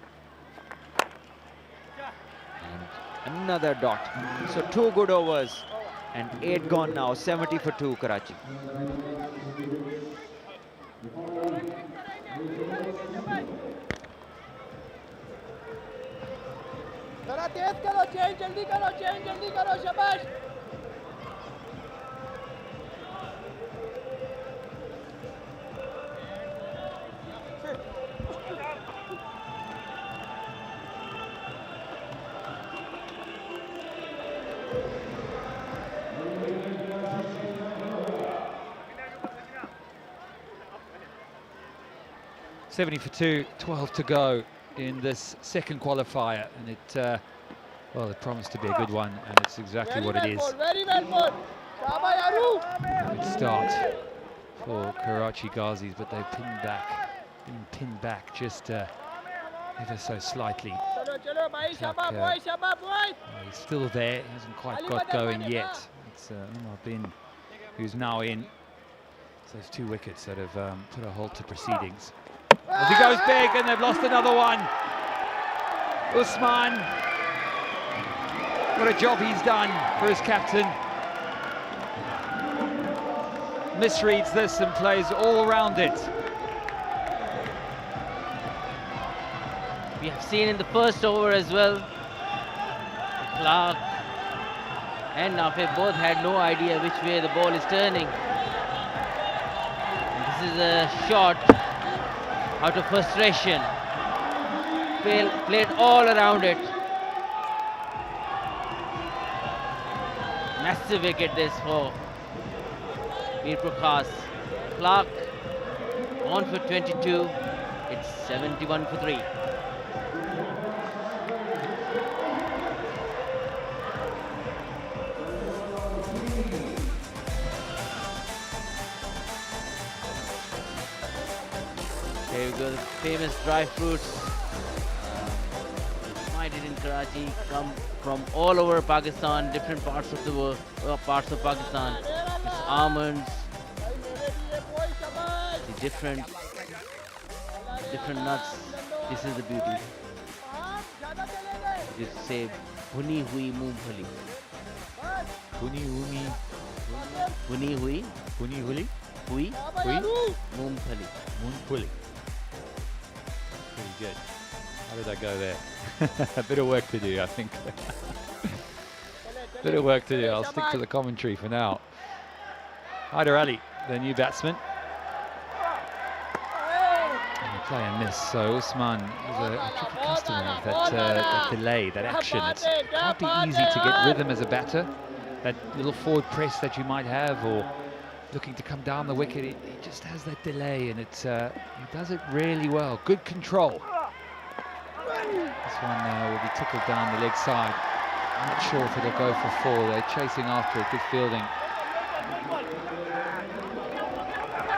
And another dot. So 2 good overs and 8 gone now. 70 for 2 Karachi. $70 for 2, 12 to go in this second qualifier, and it well, it promised to be a good one, and it's exactly what it is. Very well put. Good start for Karachi Ghazis, but they've been pinned back just ever so slightly. He's still there, he hasn't quite got going yet. It's Umar Bin who's now in. So those 2 wickets that have put a halt to proceedings. As he goes big, and they've lost another one. Usman, what a job he's done for his captain. Misreads this and plays all around it. We have seen in the first over as well, Clark and Nafe both had no idea which way the ball is turning. And this is a shot out of frustration. Played all around it. Massive wicket this for Mirpurkhas. Clark on for 22. It's 71 for 3. Here we go, the famous dry fruits. Minded in Karachi, come from all over Pakistan, different parts of the world, parts of Pakistan. It's almonds, the different nuts. This is the beauty. Just say bhuni hui moongphali. Huni Uni, Bhuni hui Huni Huli, hui Hui, moongphali. Moonpuli. Pretty good. How did I go there? A bit of work to do, I think. Bit of work to do. I'll stick to the commentary for now. Hyder Ali, the new batsman. And the play and miss. So Usman is a tricky customer of that delay, that action. It can't be easy to get rhythm as a batter. That little forward press that you might have, or looking to come down the wicket, it just has that delay, and he does it really well. Good control. This one will be tickled down the leg side. I'm not sure if it'll go for 4. They're chasing after it. Good fielding.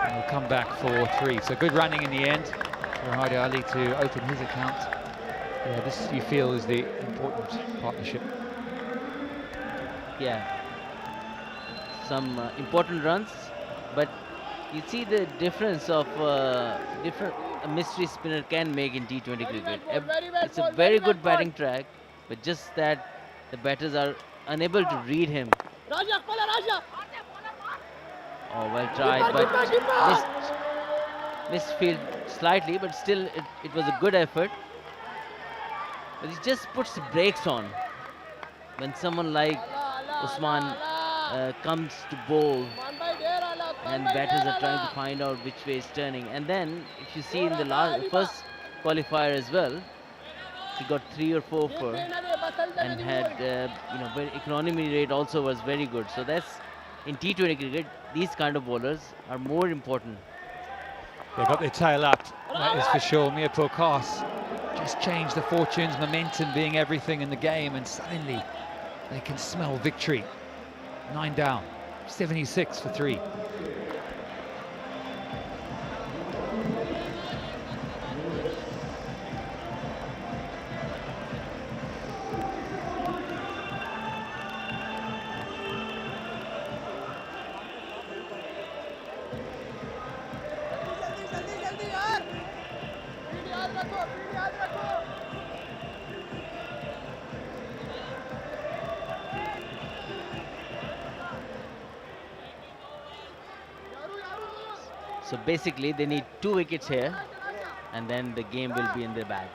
And he'll come back for 3. So good running in the end for Hyder Ali to open his account. Yeah, this you feel is the important partnership. Yeah, some important runs, but you see the difference of different a mystery spinner can make in T20 cricket. It's a very good batting track, but just that the batters are unable to read him. Oh, well tried, but missed field slightly, but still it was a good effort. But he just puts the brakes on when someone like Usman comes to bowl and batters are trying to find out which way it's turning. And then if you see in the first qualifier as well, he got 3 or 4 for and had very economy rate also was very good. So that's in T20 cricket, these kind of bowlers are more important. They got their tail up, that is for sure. Mirpurkhaas just changed the fortunes, momentum being everything in the game, and suddenly they can smell victory. 9 down, 76 for 3. So basically they need 2 wickets here and then the game will be in their bag.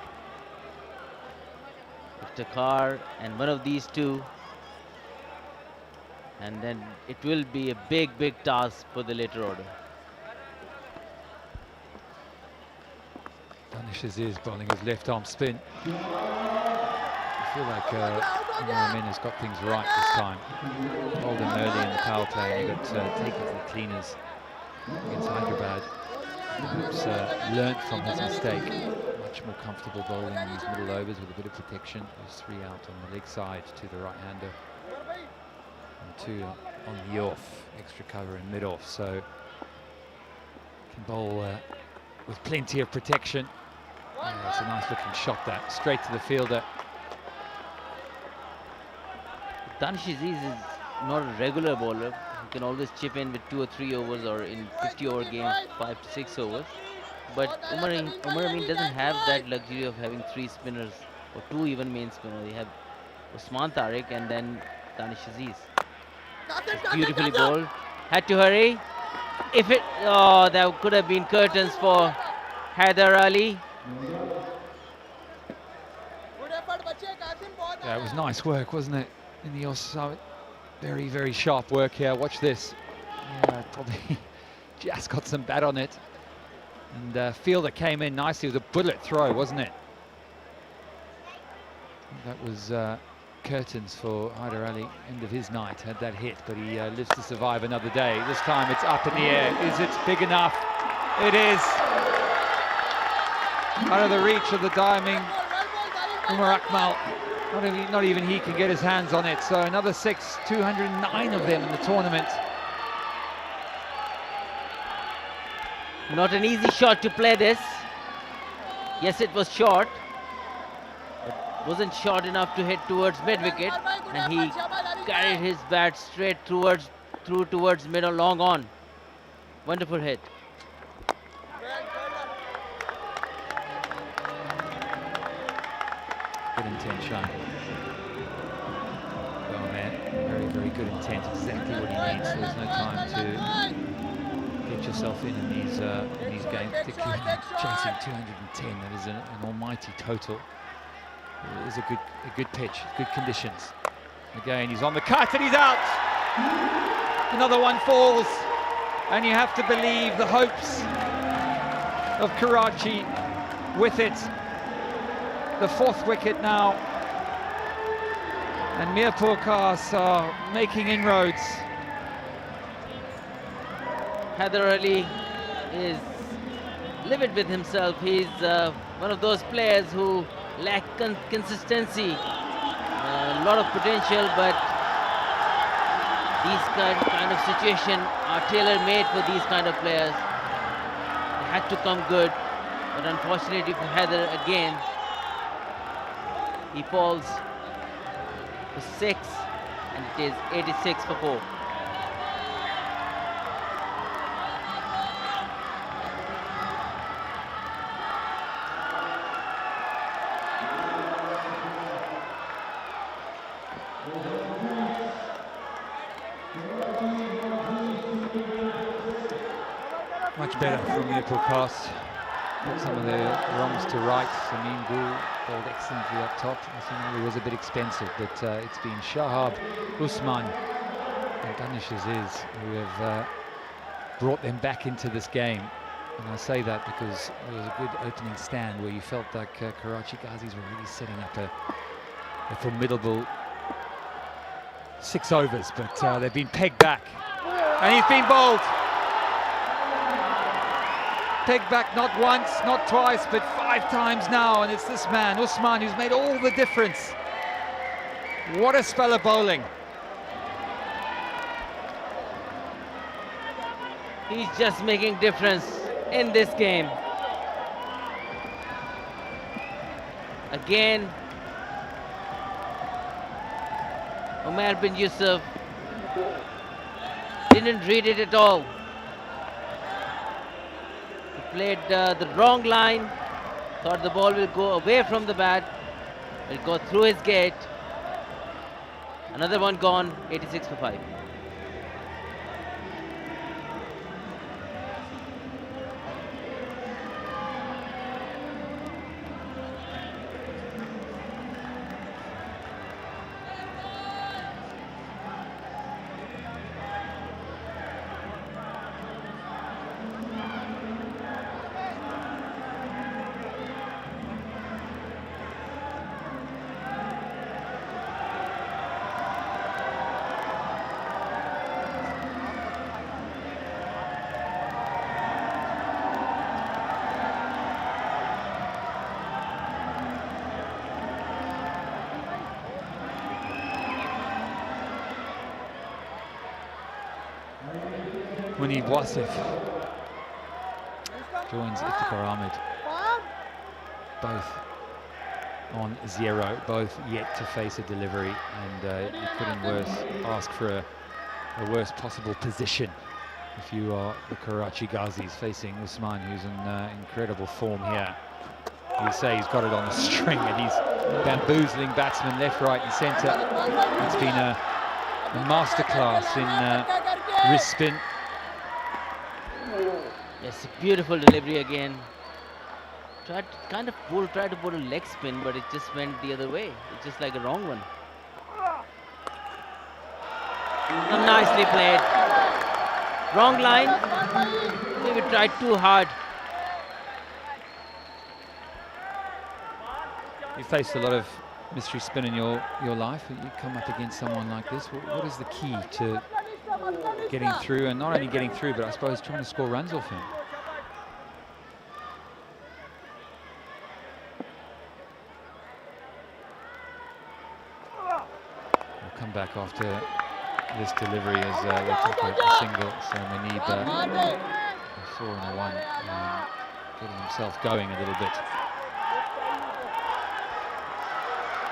Iftikhar and one of these 2, and then it will be a big task for the later order. Danishes is bowling his left arm spin. I feel like Imran has got things right this time. Bowled him early in the power play, and he got taken to the cleaners against Hyderabad. Perhaps learnt from his mistake. Much more comfortable bowling in these middle overs with a bit of protection. There's 3 out on the leg side to the right-hander, and 2 on the off, extra cover and mid-off. So can bowl with plenty of protection. Yeah, it's a nice looking shot, that straight to the fielder. Danishes is not a regular bowler. He can always chip in with 2 or 3 overs, or in 50-over games, 5 to 6 overs. But Umar Amin doesn't have that luxury of having 3 spinners or 2 even main spinners. They have Usman Tariq and then Danish Aziz. It's beautifully bowled. Had to hurry. Oh, that could have been curtains for Haider Ali. Yeah, it was nice work, wasn't it? In the offside. Very, very sharp work here. Watch this. Yeah, probably just got some bat on it. And Fielder came in nicely. It was a bullet throw, wasn't it? That was curtains for Haider Ali. End of his night, had that hit, but he lives to survive another day. This time it's up in the air. Is it big enough? It is. Out of the reach of the diving Umar Akmal. Not even he can get his hands on it. So another 6, 209 of them in the tournament. Not an easy shot to play this. Yes, it was short, but wasn't short enough to hit towards mid-wicket, and he carried his bat straight through towards middle, long on. Wonderful hit. Good intent shown. Well, man, very, very good intent. Exactly what he needs. There's no time to get yourself in these games, particularly chasing 210. That is an almighty total. It is a good pitch, good conditions. Again, he's on the cut and he's out. Another one falls, and you have to believe the hopes of Karachi with it. The 4th wicket now, and Mirpurkhaas are making inroads. Haider Ali is livid with himself. He's one of those players who lack consistency, a lot of potential, but these kind of situations are tailor-made for these kind of players. They had to come good, but unfortunately for Haider again, he falls for 6, and it is 86 for 4. Much better from Mirpurkhaas. Put some of the wrongs to right. Samin Gul bowled excellently up top. I think it was a bit expensive, but it's been Shahab, Usman and Danish Aziz who have brought them back into this game. And I say that because there was a good opening stand where you felt like Karachi Ghazis were really setting up a formidable 6 overs, but they've been pegged back. And he's been bowled. Pegged back not once, not twice, but 5 times now, and it's this man, Usman, who's made all the difference. What a spell of bowling. He's just making difference in this game. Again, Umar bin Yusuf didn't read it at all. Played the wrong line, thought the ball will go away from the bat, will go through his gate. Another one gone, 86 for 5. Munib Wasif joins Iftikhar Ahmed, both on 0, both yet to face a delivery, and you couldn't ask for a worst possible position if you are the Karachi Ghazis facing Usman, who's in incredible form here. You say he's got it on the string, and he's bamboozling batsmen left, right and centre. It's been a masterclass in wrist spin. Yes, a beautiful delivery again. Tried to put a leg spin, but it just went the other way. It's just like a wrong one. Oh, nicely played. Wrong line. Maybe tried too hard. You faced a lot of mystery spin in your life. You come up against someone like this. What is the key to getting through, and not only getting through, but I suppose trying to score runs off him? We'll come back after this delivery as they take a single. So Manib saw in a one, getting himself going a little bit.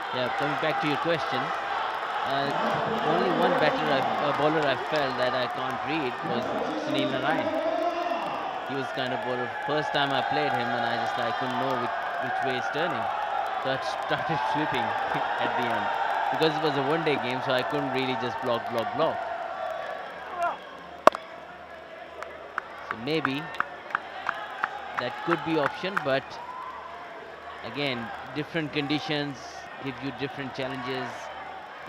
Yeah, coming back to your question, only one bowler I felt that I can't read was Sunil Narayan. He was kind of bowler. First time I played him, and I couldn't know which way he's turning. So I started sweeping at the end. Because it was a one-day game, so I couldn't really just block. So maybe that could be option, but again, different conditions give you different challenges.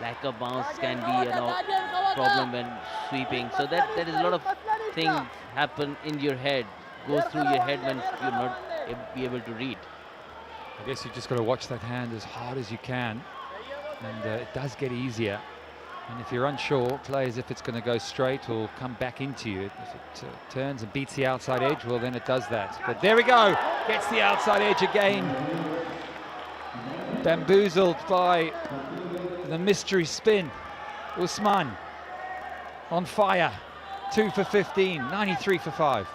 Lack of bounce can be a problem when sweeping. So that there is a lot of things happen in your head, goes through your head when you're not be able to read. I guess you just got to watch that hand as hard as you can, and it does get easier. And if you're unsure, play as if it's going to go straight or come back into you. If it turns and beats the outside edge, well, then it does that. But there we go, gets the outside edge again. Bamboozled by the mystery spin. Usman on fire. 2 for 15, 93 for 5.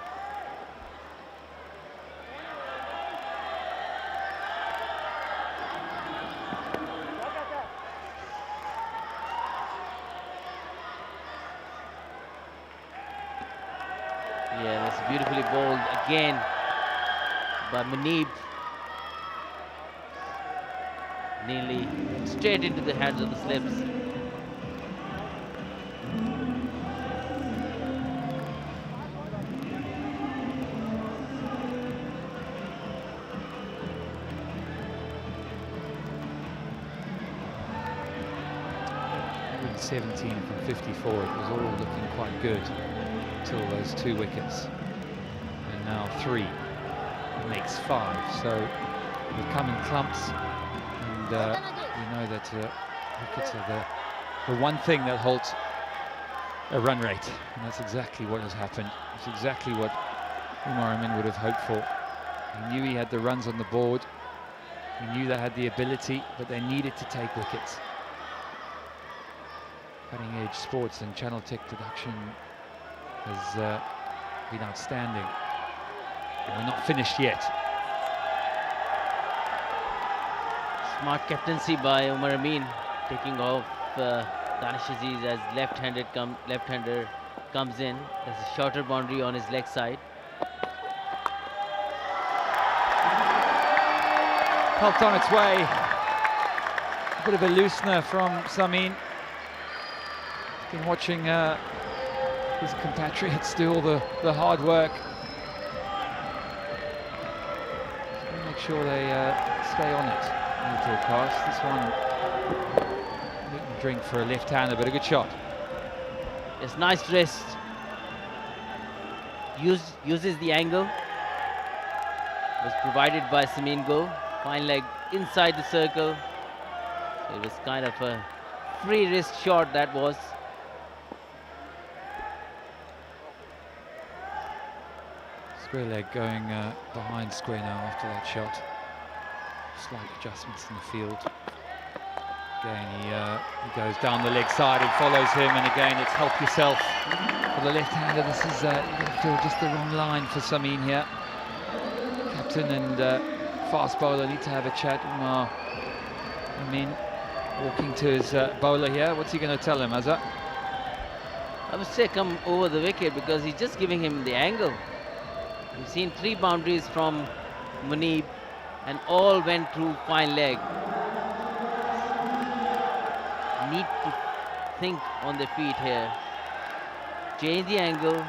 Yeah, that's beautifully bowled again by Manib. Nearly straight into the hands of the slips. With 17 from 54, it was all looking quite good until those 2 wickets. And now 3 makes 5. So they come in clumps. And you know that wickets are the one thing that halts a run rate, and that's exactly what has happened. It's exactly what Umar Amin would have hoped for. He knew he had the runs on the board, he knew they had the ability, but they needed to take wickets. Cutting Edge Sports and Channel Tech production has been outstanding, and we're not finished yet. Smart captaincy by Umar Amin, taking off Danish Aziz as left-hander comes in. There's a shorter boundary on his leg side. Helped on its way. A bit of a loosener from Samin. Been watching his compatriots do all the hard work. So make sure they stay on it. Mirpurkhaas. This one, eat and drink for a left-hander, but a good shot. It's nice wrist. Uses the angle. Was provided by Samin Go. Fine leg inside the circle. It was kind of a free wrist shot that was. Square leg going behind square now after that shot. Slight adjustments in the field. Again, he goes down the leg side and follows him, and again it's help yourself for the left-hander. This is just the wrong line for Samin here. Captain and fast bowler need to have a chat. Umar Amin walking to his bowler here. What's he going to tell him, Azhar? I would say come over the wicket because he's just giving him the angle. We've seen 3 boundaries from Munib and all went through fine leg. Need to think on the feet here. Change the angle.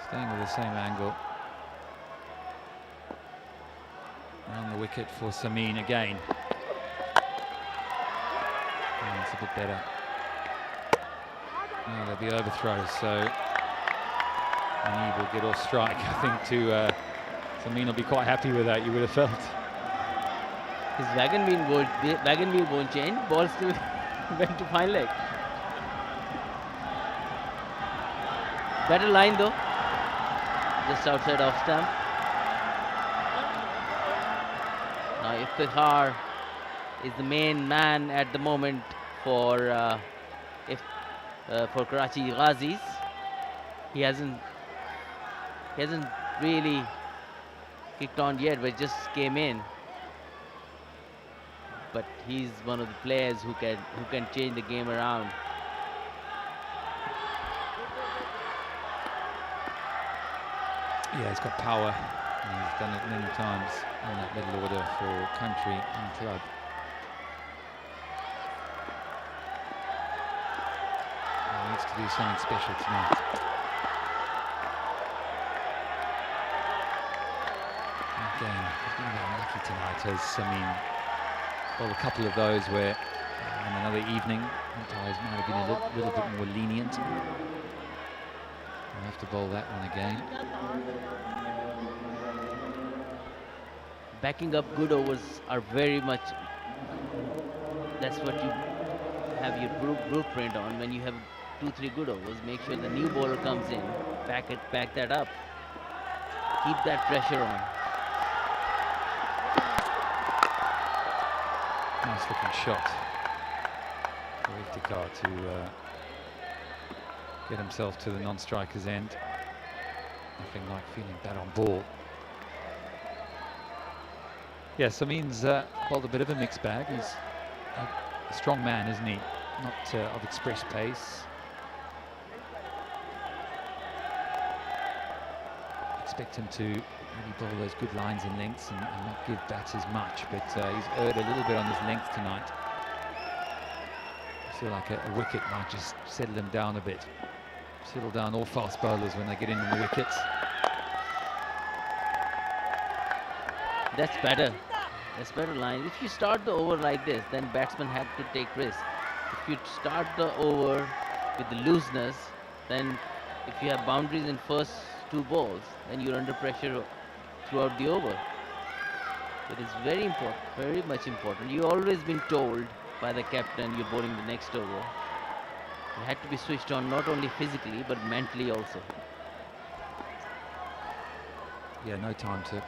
Staying with the same angle. Around the wicket for Samin again. Oh, it's a bit better. Now there'll be overthrows, so Munib will get off strike. I think Samin will be quite happy with that, you would have felt. His wagon wheel won't change. Ball still went to fine leg. Better line though. Just outside off stump. Now Iftikhar is the main man at the moment for Karachi Ghazis. He hasn't really kicked on yet, but just came in. But he's one of the players who can change the game around. Yeah, he's got power. And he's done it many times in that middle order for country and club. He needs to do something special tonight. Again, he's been very unlucky tonight, as well, a couple of those where on another evening umpires might have been a little bit more lenient. We'll have to bowl that one again. Backing up good overs are very much, that's what you have your blueprint on. When you have 2-3 good overs, make sure the new bowler comes in, back that up, keep that pressure on. Nice looking shot for Iftikhar to get himself to the non-striker's end. Nothing like feeling that on ball. Yes, Amin's bowled a bit of a mixed bag. He's a strong man, isn't he? Not of express pace. Expect him to really bowl those good lines and lengths and not give batters much, but he's erred a little bit on his length tonight. I feel like a wicket might just settle him down a bit. Settle down all fast bowlers when they get into the wickets. That's better. That's better line. If you start the over like this, then batsmen have to take risk. If you start the over with the looseness, then if you have boundaries in first 2 balls, then you're under pressure throughout the over. It is very important, very much important. You've always been told by the captain you're bowling the next over. You had to be switched on not only physically but mentally also. Yeah, no time to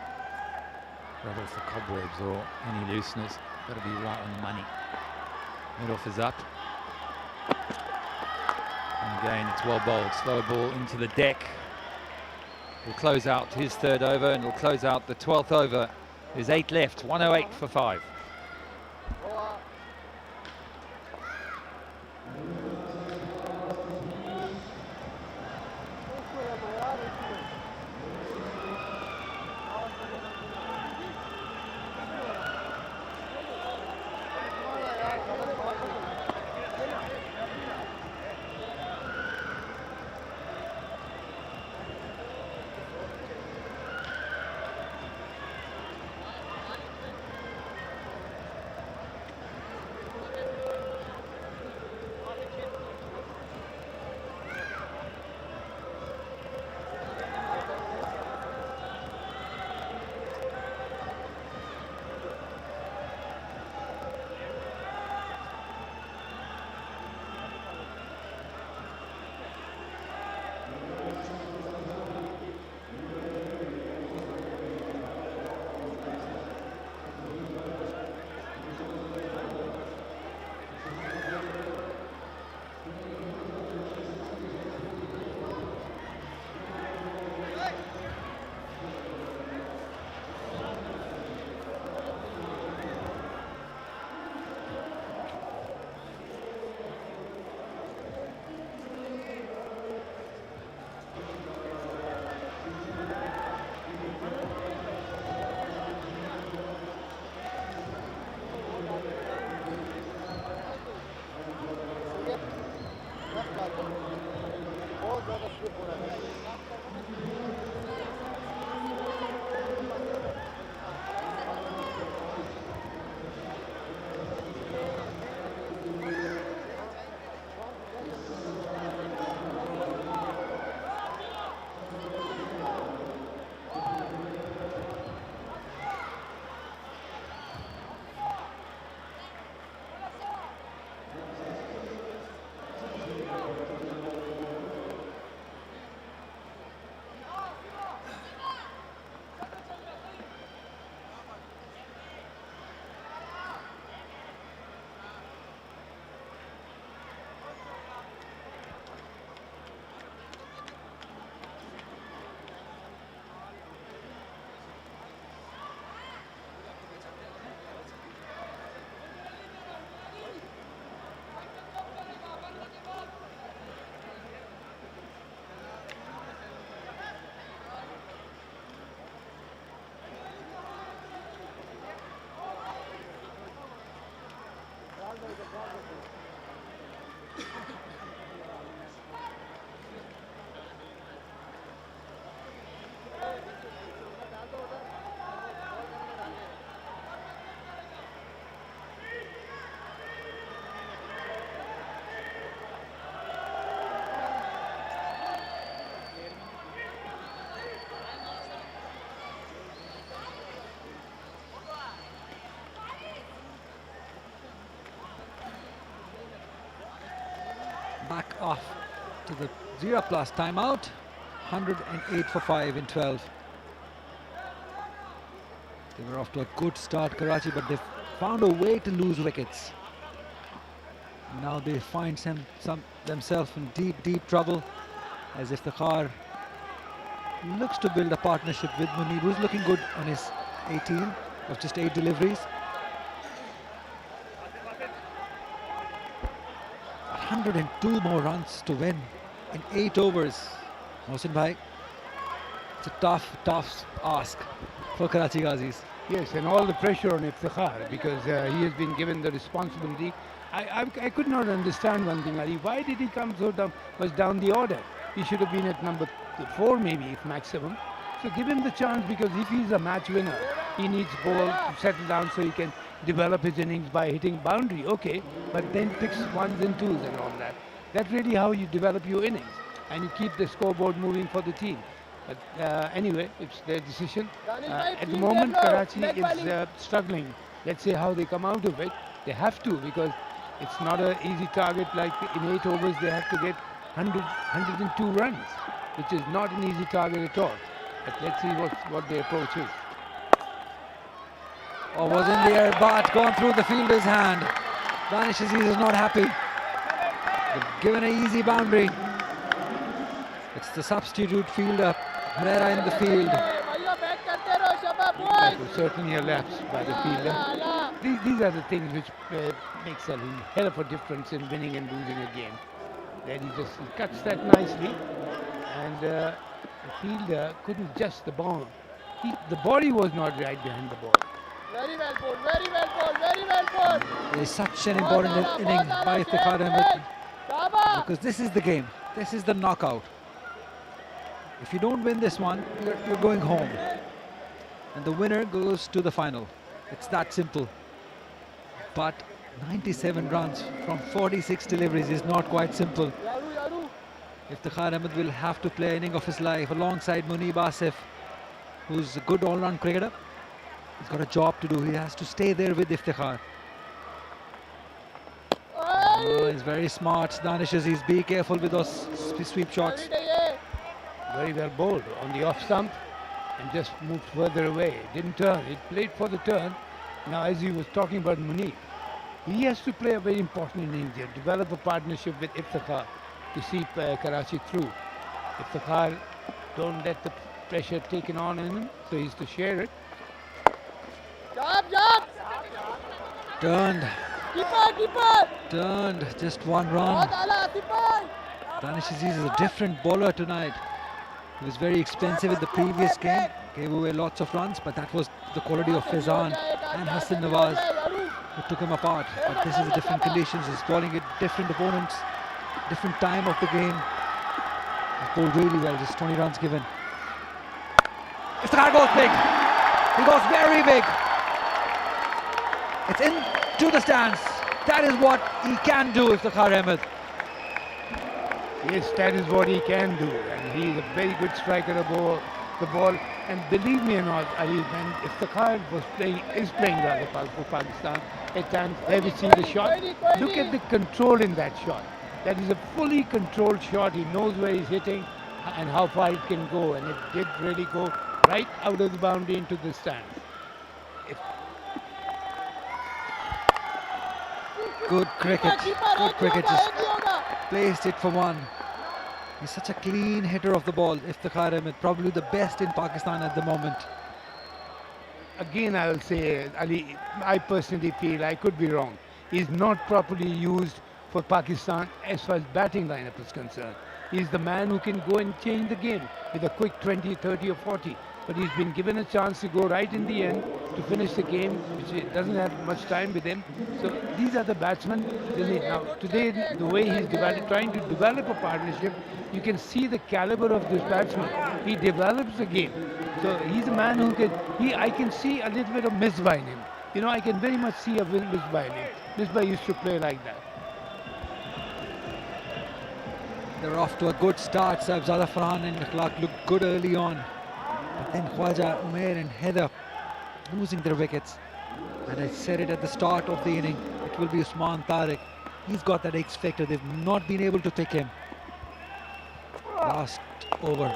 rub off the cobwebs or any looseness. Got to be right on the money. Mid-off is up. And again, it's well bowled. Slow ball into the deck. Will close out his 3rd over and will close out the 12th over. There's 8 left, 108 for 5. Back off to the 0 plus timeout. 108 for 5 in 12. They were off to a good start, Karachi, but they found a way to lose wickets. Now they find themselves in deep trouble, as Iftikhar looks to build a partnership with Munib, who's looking good on his 18 of just 8 deliveries. 102 more runs to win in 8 overs. Mohsin bhai, it's a tough ask for Karachi Ghazis. Yes, and all the pressure on Iftikhar because he has been given the responsibility. I could not understand one thing, Ali. Why did he come so much down the order? He should have been at number 4 maybe, if maximum. So give him the chance, because if he's a match winner, he needs ball to settle down so he can develop his innings by hitting boundary. Okay, but then picks 1s and 2s and all that. That's really how you develop your innings, and you keep the scoreboard moving for the team. But anyway, it's their decision. At the moment, Karachi is struggling. Let's see how they come out of it. They have to, because it's not an easy target. Like in 8 overs, they have to get 102 runs, which is not an easy target at all. But let's see what their approach is. Oh, was in the air, but gone through the fielder's hand. Danish Aziz is not happy. They've given an easy boundary. It's the substitute fielder, Herrera, in the field. That was certainly a lapse by the fielder. These are the things which makes a hell of a difference in winning and losing a game. Then he cuts that nicely, and the fielder couldn't adjust the ball. The body was not right behind the ball. Very well put, very well put, very well put. It's such an important inning by Iftikhar Ahmed, because this is the game. This is the knockout. If you don't win this one, you're going home. And the winner goes to the final. It's that simple. But 97 runs from 46 deliveries is not quite simple. Iftikhar Ahmed will have to play an inning of his life alongside Munib Asif, who's a good all-round cricketer. He's got a job to do. He has to stay there with Iftikhar. Oh, he's very smart. Danish Aziz, be careful with those sweep shots. Very well bowled on the off stump and just moved further away. Didn't turn. It played for the turn. Now, as he was talking about Munib, he has to play a very important innings here. Develop a partnership with Iftikhar to see Karachi through. Iftikhar don't let the pressure taken on him, so he's to share it. Jump! Turned. Keeper! Turned. Just 1 run. Danish Aziz is a different bowler tonight. He was very expensive in the previous game. Gave away lots of runs, but that was the quality of Faizan and Hassan Nawaz who took him apart. But this is the different conditions. He's bowling at different opponents, different time of the game. He bowled really well, just 20 runs given. Iftikhar goes big. He goes very big. It's into the stands. That is what he can do, Iftikhar Ahmed. Yes, that is what he can do, and he is a very good striker of the ball. And believe me or not, Ali, when Iftikhar is playing rather for Pakistan, at times there we see the shot. Look at the control in that shot. That is a fully controlled shot. He knows where he's hitting and how far it can go, and it did really go right out of the boundary into the stands. Good cricket. Good cricket. Just placed it for one. He's such a clean hitter of the ball, Iftikhar Ahmed, probably the best in Pakistan at the moment. Again, I will say, Ali, I personally feel, I could be wrong, he's not properly used for Pakistan as far as batting lineup is concerned. He's the man who can go and change the game with a quick 20, 30 or 40. But he's been given a chance to go right in the end to finish the game, which doesn't have much time with him. So these are the batsmen they need. Now, today, the way he's trying to develop a partnership, you can see the caliber of this batsman. He develops the game. So he's a man who can, I can see a little bit of misbah in him. You know, I can very much see a misbah in him. Misbah used to play like that. They're off to a good start. Sahibzada Farhan and Akhlaq looked good early on. But then Khwaja, Umair and Heather losing their wickets. And I said it at the start of the inning, it will be Usman Tariq. He's got that X factor. They've not been able to pick him. Last over.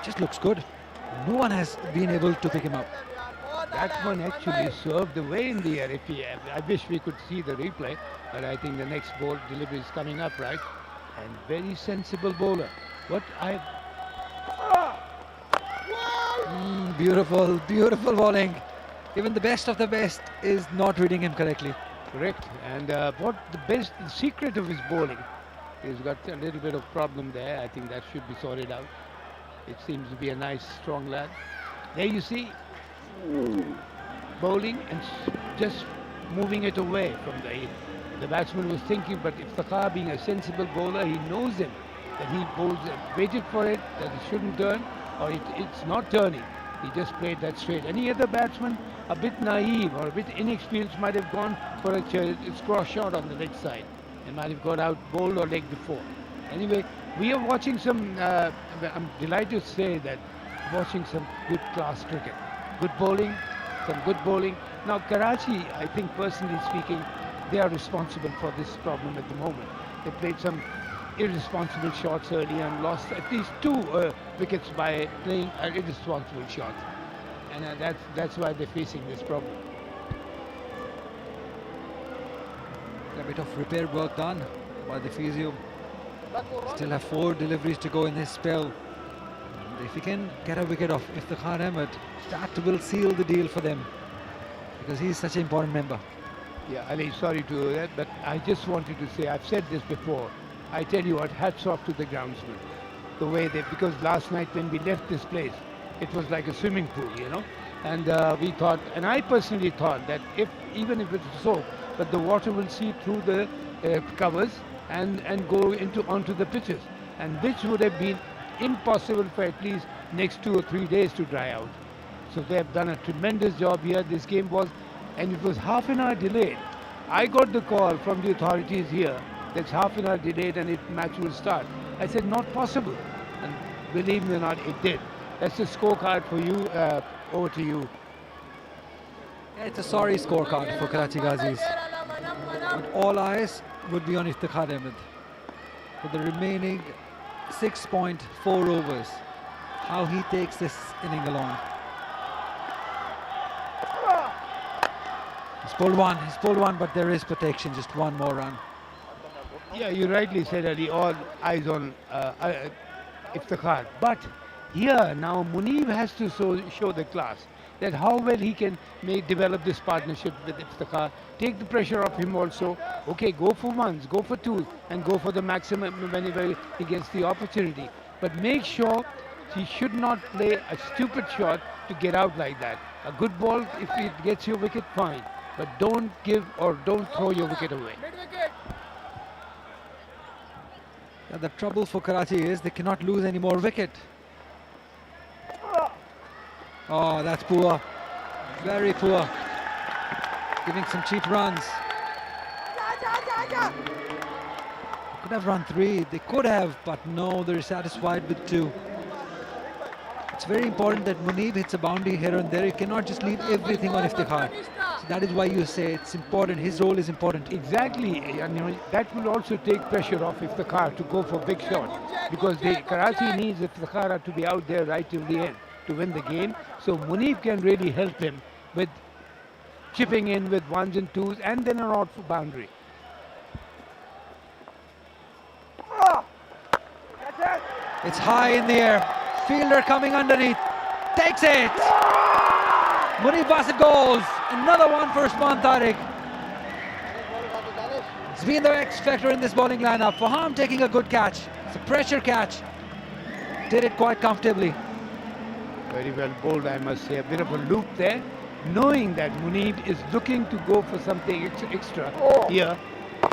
Just looks good. No one has been able to pick him up. That one actually served the way in the air. I wish we could see the replay, but I think the next ball delivery is coming up, right? And very sensible bowler. Beautiful, beautiful bowling. Even the best of the best is not reading him correctly. Correct. And what the secret of his bowling, he's got a little bit of problem there. I think that should be sorted out. It seems to be a nice, strong lad. There you see, bowling and just moving it away from the batsman was thinking, but Iftikhar, being a sensible bowler, he knows him, that he bowls, waited for it, that it shouldn't turn, or it's not turning. He just played that straight. Any other batsman, a bit naive or a bit inexperienced, might have gone for a cross shot on the leg side and might have got out bowled or leg before. Anyway, we are watching some, I'm delighted to say that, watching some good class cricket. Good bowling, some good bowling. Now Karachi, I think personally speaking, they are responsible for this problem at the moment. They played some irresponsible shots early and lost at least 2 wickets by playing irresponsible shots. And that's why they're facing this problem. A bit of repair work done by the physio. Still have 4 deliveries to go in this spell. And if he can get a wicket off Iftikhar Ahmed, that will seal the deal for them, because he's such an important member. Yeah, Ali, sorry to do that, but I just wanted to say, I've said this before, I tell you what, hats off to the groundsman. The way because last night when we left this place, it was like a swimming pool, you know, and we thought, and I personally thought that even if it's so, but the water will seep through the covers and go onto the pitches, and which would have been impossible for at least next 2 or 3 days to dry out. So they have done a tremendous job here. This game was, and it was half an hour delayed. I got the call from the authorities here that's half an hour delayed and match will start. I said, not possible. And believe me or not, it did. That's the scorecard for you. Over to you. Yeah, it's a sorry scorecard for Karachi Ghazis. But all eyes would be on Iftikhar Ahmed for the remaining 6.4 overs. How he takes this inning along. He's pulled one, but there is protection, just one more run. Yeah, you rightly said, Ali, all eyes on Iftikhar. But here now Munib has to show the class that how well he can develop this partnership with Iftikhar. Take the pressure off him also. Okay, go for ones, go for twos, and go for the maximum whenever he gets the opportunity. But make sure he should not play a stupid shot to get out like that. A good ball, if it gets your wicket, fine. But don't give or don't throw your wicket away. The trouble for Karachi is they cannot lose any more wicket. Oh, that's poor. Very poor. Giving some cheap runs. Could have run 3. They could have, but no, they're satisfied with 2. It's very important that Munib hits a boundary here and there. He cannot just leave everything on Iftikhar. So that is why you say it's important. His role is important. Exactly. And, you know, that will also take pressure off Iftikhar to go for big shots, because Karachi needs Iftikhar to be out there right till the end to win the game. So Munib can really help him with chipping in with 1s and 2s and then an odd boundary. It's high in the air. Fielder coming underneath. Takes it. Munib Basit goals. Another one for Usman Tariq. It's been the X factor in this bowling lineup. Faham taking a good catch. It's a pressure catch. Did it quite comfortably. Very well bowled, I must say. A bit of a loop there, knowing that Munib is looking to go for something extra here,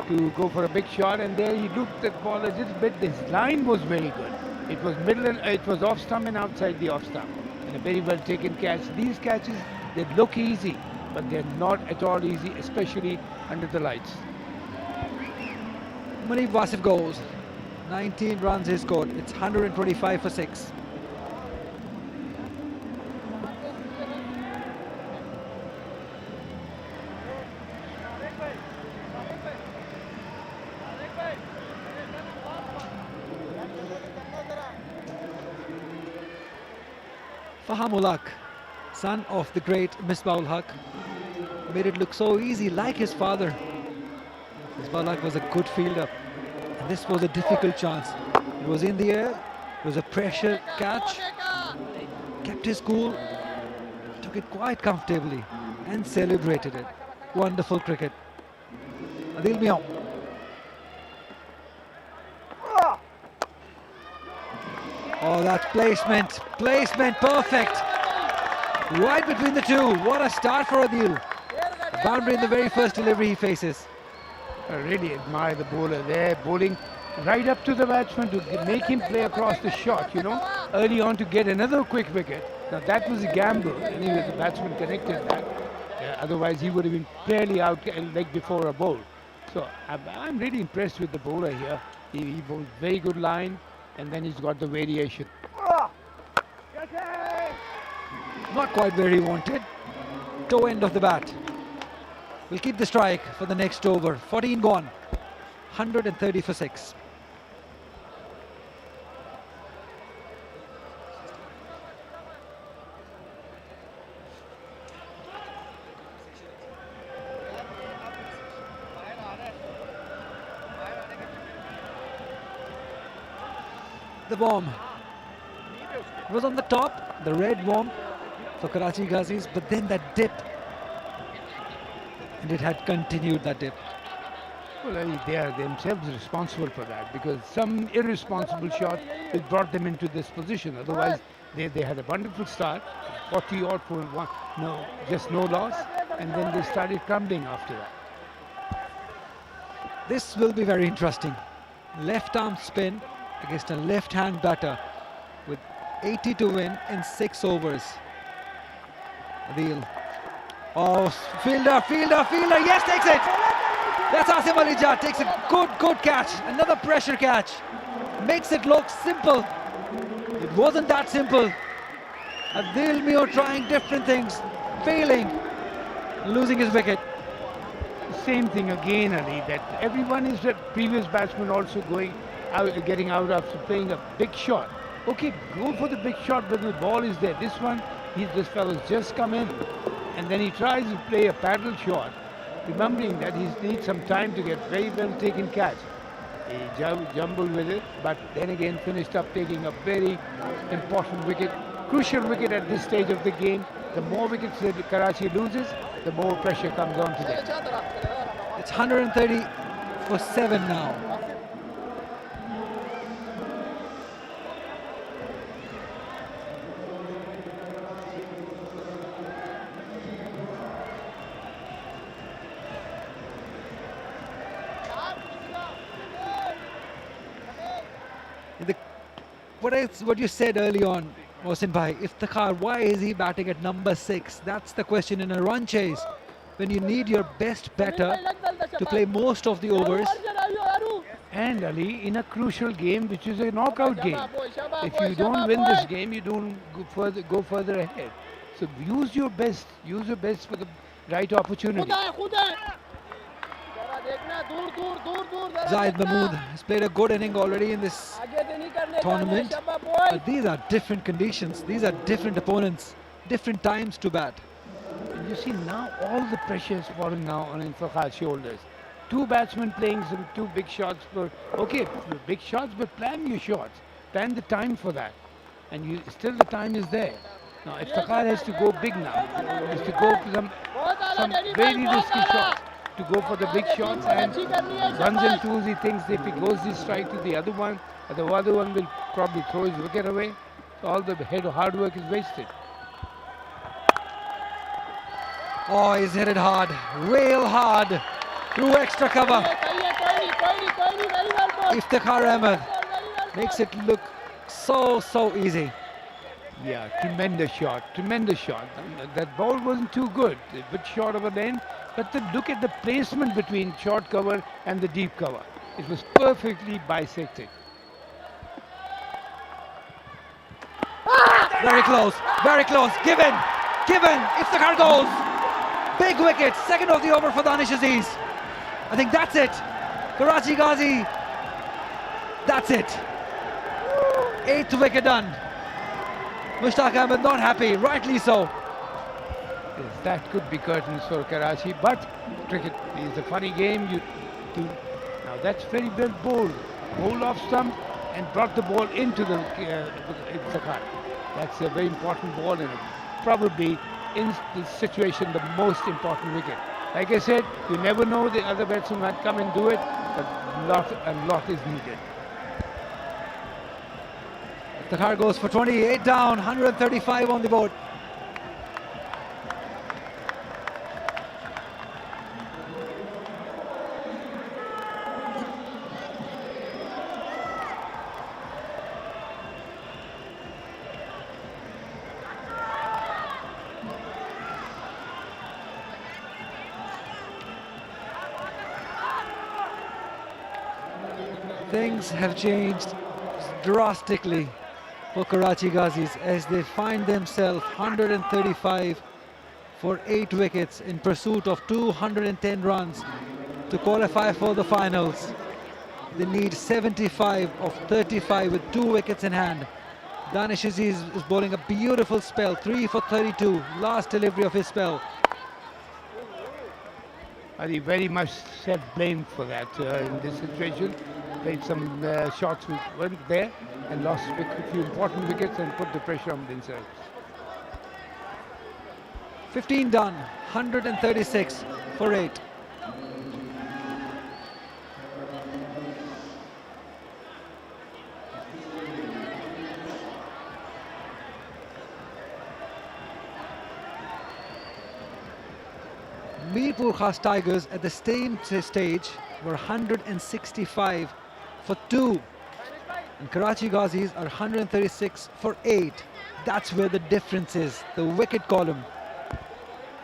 to go for a big shot, and there he looped the ball a little bit. His line was very good. It was middle and it was off stump and outside the off stump, and a very well taken catch. These catches, they look easy, but they're not at all easy, especially under the lights. Munib Wasif goes. 19 runs he scored. It's 125 for 6. Faham Haq, son of the great Misbah Haq, made it look so easy, like his father. Misbah Haq was a good fielder, and this was a difficult chance. It was in the air, it was a pressure catch, kept his cool, took it quite comfortably, and celebrated it. Wonderful cricket. Adil Miao. Oh, that's placement perfect. Right between the two. What a start for Adil. Boundary in the very first delivery he faces. I really admire the bowler there, bowling right up to the batsman to make him play across the shot, you know, early on to get another quick wicket. Now that was a gamble. Anyway, the batsman connected that. Otherwise, he would have been fairly out leg before a bowl. So I'm really impressed with the bowler here. He bowled very good line, and then he's got the variation. Not quite where he wanted. Toe end of the bat. We'll keep the strike for the next over. 14 gone. 130 for 6. The bomb was on the top, the red bomb for Karachi Ghazis, but then that dip, and it had continued that dip. Well, they are themselves responsible for that, because some irresponsible shot has brought them into this position. Otherwise, they had a wonderful start, 40 odd for one, just no loss, and then they started crumbling after that. This will be very interesting. Left arm spin against a left-hand batter with 80 to win in 6 overs. Adil. Oh, fielder, yes, takes it! That's Asim Ali Jah, takes a good catch, another pressure catch. Makes it look simple. It wasn't that simple. Adil Mio trying different things, failing, losing his wicket. Same thing again, Ali, that everyone is the previous batsman also going out, getting out after playing a big shot. Okay, go for the big shot, but the ball is there. This one, this fellow's just come in, and then he tries to play a paddle shot, remembering that he needs some time to get very well taken catch. He jumbled with it, but then again finished up taking a very important wicket, crucial wicket at this stage of the game. The more wickets that Karachi loses, the more pressure comes on to them. It's 130 for 7 now. The, what you said early on, Mohsin Bhai, Iftikhar, why is he batting at number 6? That's the question in a run chase. When you need your best batter to play most of the overs. And Ali, in a crucial game, which is a knockout game. If you don't win this game, you don't go further ahead. So use your best for the right opportunity. Zaid Mahmood has played a good inning already in this tournament. But these are different conditions. These are different opponents, different times to bat. And you see now all the pressure is falling now on Mirpurkhas' shoulders. Two batsmen playing some two big shots. Okay, big shots, but plan your shots. Plan the time for that. And still the time is there. Now Iftikhar has to go big now. Has to go for some very risky shots. To go for the big shots, and ones and twos, he thinks if he goes this strike to the other one will probably throw his wicket away. So all the hard work is wasted. Oh, he's hit it hard, real hard, through extra cover. Iftikhar Ahmed makes it look so easy. Yeah, tremendous shot. That ball wasn't too good, a bit short of a lane, but look at the placement between short cover and the deep cover. It was perfectly bisected. Very close, given, Iftikhar goes. Big wicket, second of the over for Danish Aziz. I think that's it. Karachi Ghazi, that's it. 8th wicket done. Mushtaq Ahmed not happy, rightly so. Yes, that could be curtains for Karachi, but cricket is a funny game. Now that's very well bowled. Bowled off stump and brought the ball into the Iftikhar. That's a very important ball and probably in this situation the most important wicket. Like I said, you never know, the other batsman might come and do it, but a lot is needed. Iftikhar goes for 28 down, 135 on the board. Things have changed drastically for Karachi Ghazis as they find themselves 135 for 8 wickets in pursuit of 210 runs to qualify for the finals. They need 75 of 35 with 2 wickets in hand. Danish Aziz is bowling a beautiful spell, 3 for 32, last delivery of his spell. He very much self-blamed for that in this situation. Played some shots which weren't there and lost a few important wickets and put the pressure on themselves. 15 done, 136 for 8. Mirpurkhas Tigers at the same stage were 165 for 2. And Karachi Ghazis are 136 for 8. That's where the difference is, the wicket column.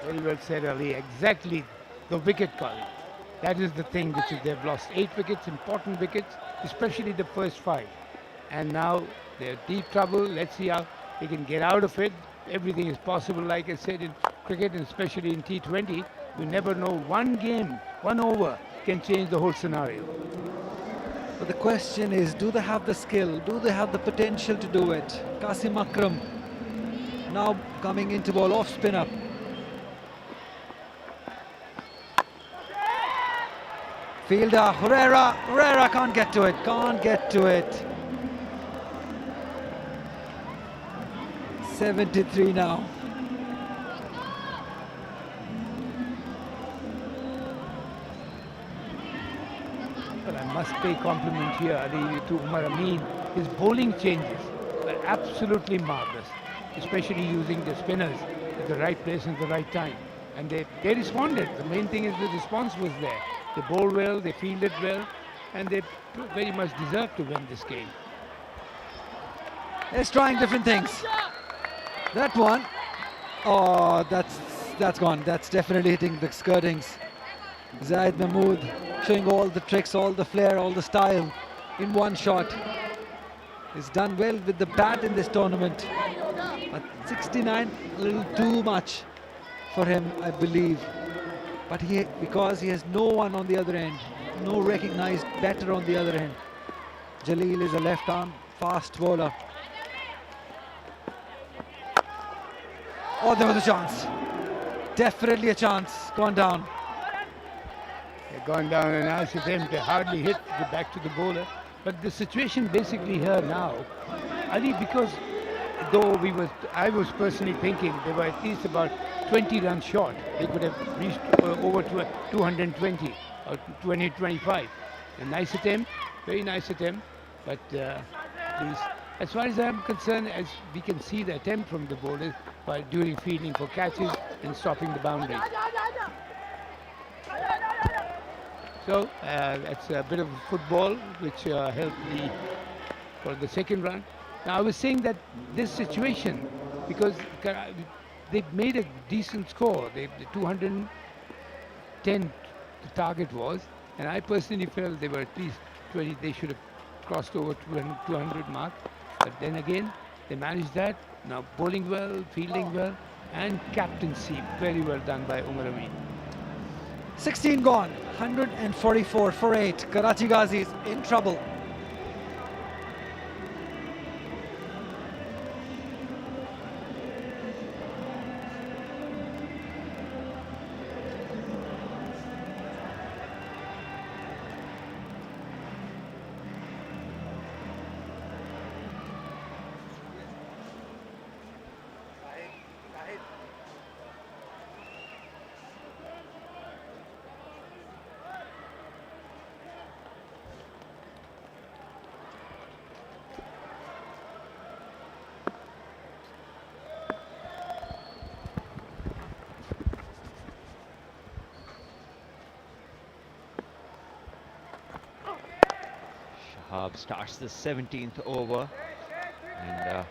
Very well said, Ali. Exactly, the wicket column. That is the thing which is they've lost 8 wickets, important wickets, especially the first 5. And now they're deep trouble. Let's see how they can get out of it. Everything is possible, like I said, in cricket, and especially in T20. You never know, one game, one over can change the whole scenario. But the question is, do they have the skill? Do they have the potential to do it? Qasim Akram now coming into ball off spin up. Fielder, Herrera can't get to it. 73 now. But I must pay compliment here, Ali, to Umar Amin. His bowling changes were absolutely marvellous, especially using the spinners at the right place and the right time. And they responded. The main thing is the response was there. They bowled well, they fielded well, and they very much deserved to win this game. He's trying different things. That one, oh, that's gone. That's definitely hitting the skirtings. Zaid Mahmood showing all the tricks, all the flair, all the style in one shot. He's done well with the bat in this tournament. But 69, a little too much for him, I believe. But because he has no one on the other end, no recognized batter on the other end. Jalil is a left-arm fast bowler. Oh, there was a chance. Definitely a chance. Gone down. They've gone down, and nice attempt. They hardly hit the back to the bowler. But the situation basically here now, Ali, because though I was personally thinking they were at least about 20 runs short. They could have reached over to 220 or 225. A nice attempt, very nice attempt. But as far as I'm concerned, as we can see the attempt from the bowlers while during fielding for catches and stopping the boundaries. So that's a bit of football which helped for the second run. Now I was saying that this situation, because they've made a decent score, the 210 the target was, and I personally felt they were at least 20, they should have crossed over 200 mark. But then again, they managed that. Now bowling well, fielding well, and captaincy very well done by Umar Amin. 16 gone, 144 for 8. Karachi Ghazis in trouble. Shahab starts the 17th over, and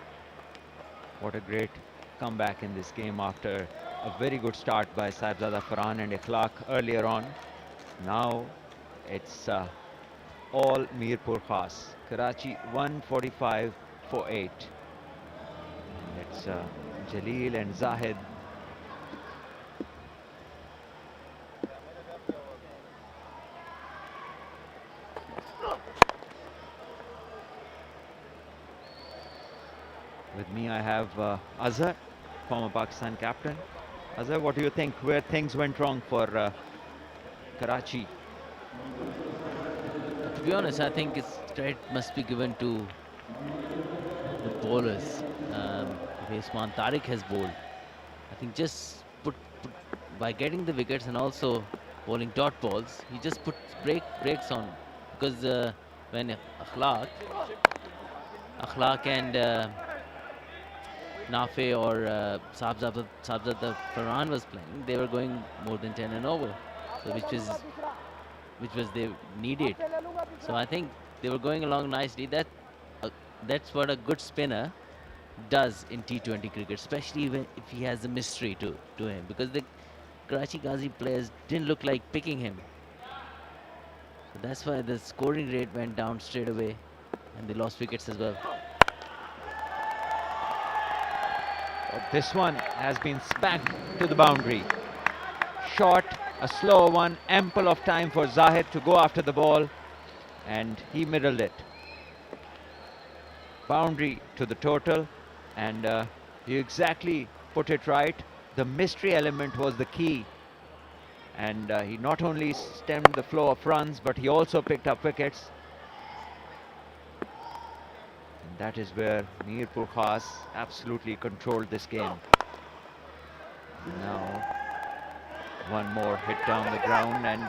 what a great comeback in this game after a very good start by Saibzada Farhan and Ikhlaq earlier on. Now it's all Mirpurkhas. Karachi 145 for 8. And it's Jalil and Zahid. With me I have Azhar, former Pakistan captain. Azhar, what do you think where things went wrong for Karachi? To be honest, I think credit must be given to the bowlers. Usman Tariq has bowled. I think just by getting the wickets and also bowling dot balls, he just put breaks on, because when Akhlaq and Nafe or Sabzada Farhan was playing, they were going more than 10 and over, so which was they needed. So I think they were going along nicely. That's what a good spinner does in T20 cricket, especially if he has a mystery to him, because the Karachi Ghazi players didn't look like picking him. So that's why the scoring rate went down straight away, and they lost wickets as well. This one has been spanked to the boundary. Short, a slow one, ample of time for Zahid to go after the ball, and he middled it. Boundary to the total, and you exactly put it right. The mystery element was the key, and he not only stemmed the flow of runs, but he also picked up wickets. That is where Mirpurkhas absolutely controlled this game. Now, one more hit down the ground, and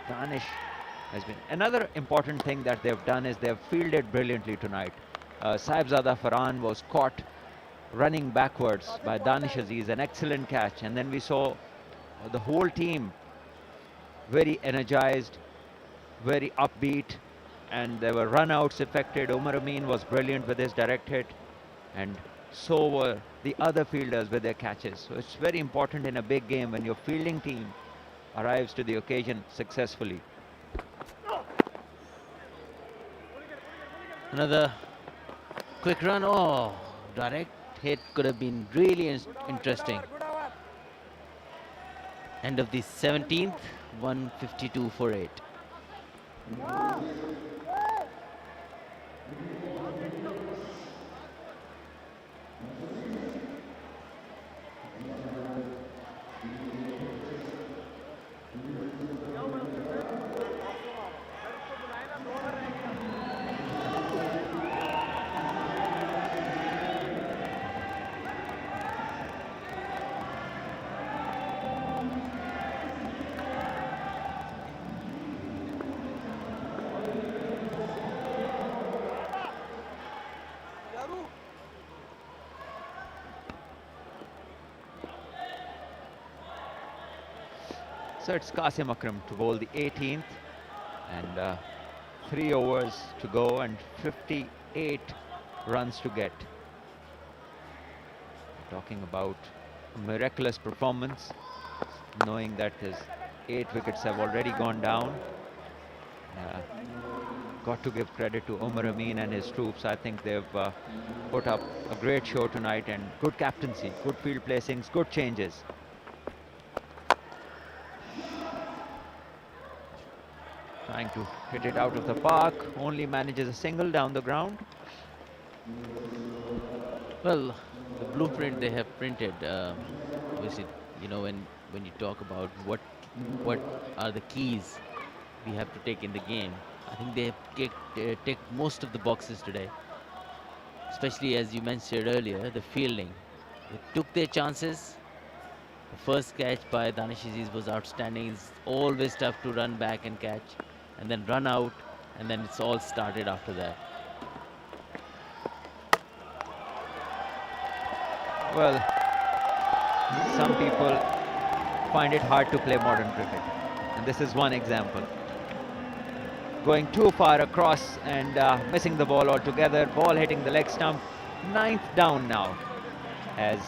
Danish has been... Another important thing that they've done is they've fielded brilliantly tonight. Saibzada Farhan was caught running backwards by Danish Aziz, an excellent catch, and then we saw the whole team very energized, very upbeat, and there were run-outs affected. Umar Amin was brilliant with his direct hit. and so were the other fielders with their catches. So it's very important in a big game when your fielding team arrives to the occasion successfully. Another quick run. Oh, direct hit could have been really interesting. End of the 17th, 152 for 8. So it's Qasim Akram to bowl the 18th, and 3 overs to go and 58 runs to get. Talking about a miraculous performance, knowing that his 8 wickets have already gone down. Got to give credit to Umar Amin and his troops. I think they've put up a great show tonight, and good captaincy, good field placings, good changes. Trying to hit it out of the park, only manages a single down the ground. Well, the blueprint they have printed, obviously, you know, when you talk about what are the keys we have to take in the game, I think they have ticked most of the boxes today. Especially as you mentioned earlier, the fielding. They took their chances. The first catch by Danish Aziz was outstanding. It's always tough to run back and catch, and then run out, and then it's all started after that. Well, some people find it hard to play modern cricket, and this is one example. Going too far across and missing the ball altogether. Ball hitting the leg stump. 9th down now as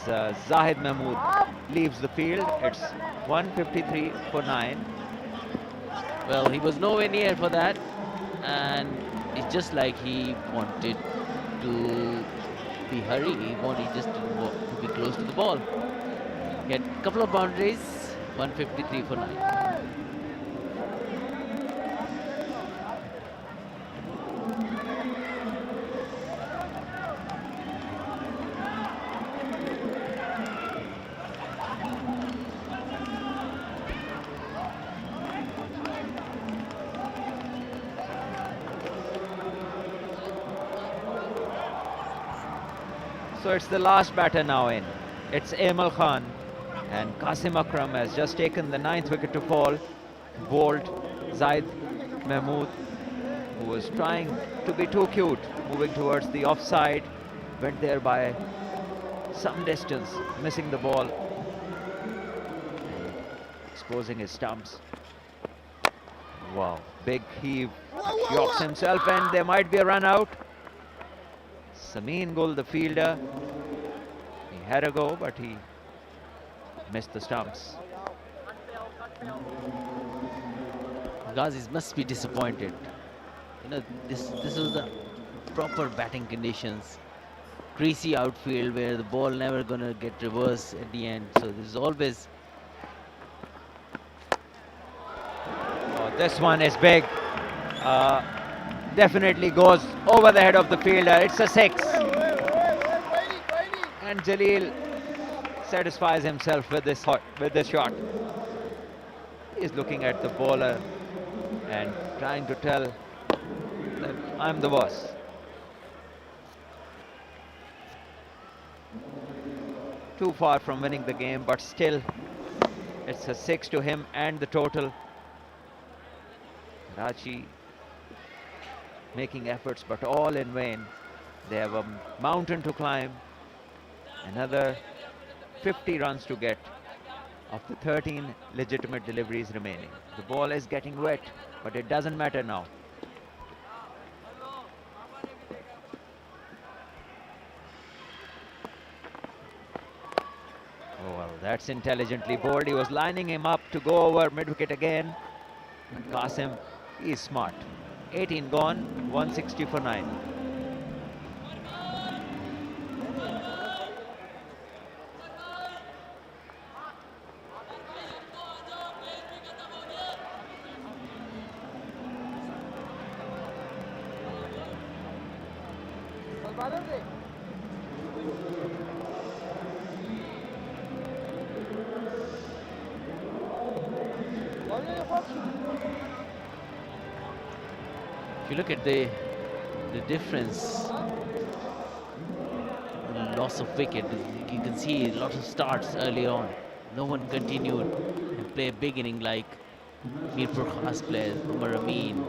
Zahid Mahmood leaves the field. It's 153 for 9. Well, he was nowhere near for that, and it's just like he wanted to be hurry. He wanted just to be close to the ball. He had a couple of boundaries. 153 for 9. So it's the last batter now in. It's Aimal Khan, and Qasim Akram has just taken the 9th wicket to fall. Bowled Zahid Mahmood, who was trying to be too cute, moving towards the offside, went there by some distance, missing the ball, exposing his stumps. Wow, big heave, Yorks himself, and there might be a run out. Sameen Gul, the fielder, he had a go, but he missed the stumps. Ghazis must be disappointed. You know, this was the proper batting conditions. Creasy outfield where the ball never gonna get reversed at the end. So this is always. Oh, this one is big. Definitely goes over the head of the fielder. It's a 6. And Jaleel satisfies himself with this shot. He's looking at the bowler and trying to tell that I'm the boss. Too far from winning the game, but still it's a 6 to him and the total. Karachi making efforts, but all in vain. They have a mountain to climb. Another 50 runs to get of the 13 legitimate deliveries remaining. The ball is getting wet, but it doesn't matter now. That's intelligently bowled. He was lining him up to go over mid-wicket again. And Qasim, he's smart. 18 gone, 160 for 9. If you look at the difference, loss of wicket, you can see a lot of starts early on. No one continued and play a big inning like Mirpurkhas players, Umar Amin,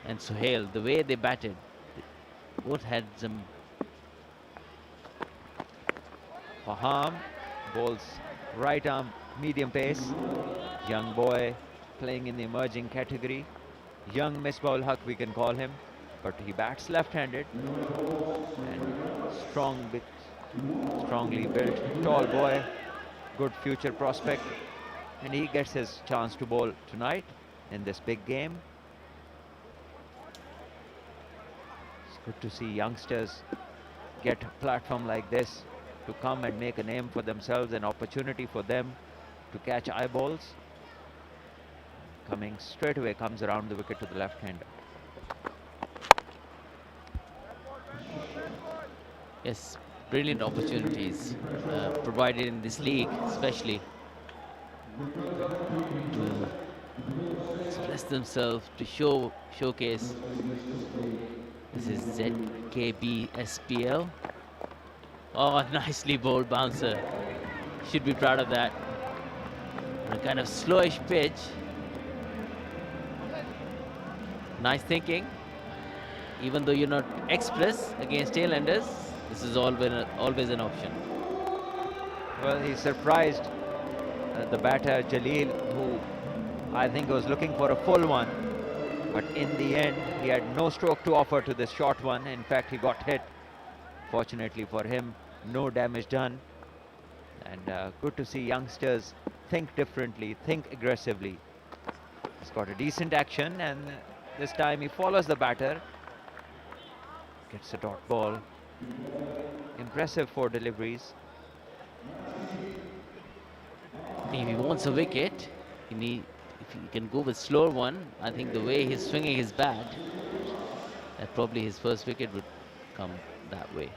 and Suhail. The way they batted, both had some. Faham bowls right arm medium pace. Young boy playing in the emerging category. Young Misbah-ul Haq we can call him, but he bats left-handed and strongly built, tall boy, good future prospect, and he gets his chance to bowl tonight in this big game. It's good to see youngsters get a platform like this to come and make a name for themselves, an opportunity for them to catch eyeballs. Coming straight away, comes around the wicket to the left-hander. Yes, brilliant opportunities provided in this league, especially to express themselves, to showcase. This is ZKB SPL. Oh, nicely bowled bouncer. Should be proud of that. On a kind of slowish pitch. Nice thinking. Even though you're not express against tailenders, this is always an option. Well, he surprised the batter Jaleel, who I think was looking for a full one, but in the end he had no stroke to offer to this short one. In fact, he got hit. Fortunately for him, no damage done. And good to see youngsters think differently, think aggressively. He's got a decent action, and this time he follows the batter. Gets a dot ball. Impressive 4 deliveries. If he wants a wicket, if he can go with slower one, I think the way he's swinging his bat, that probably his first wicket would come that way.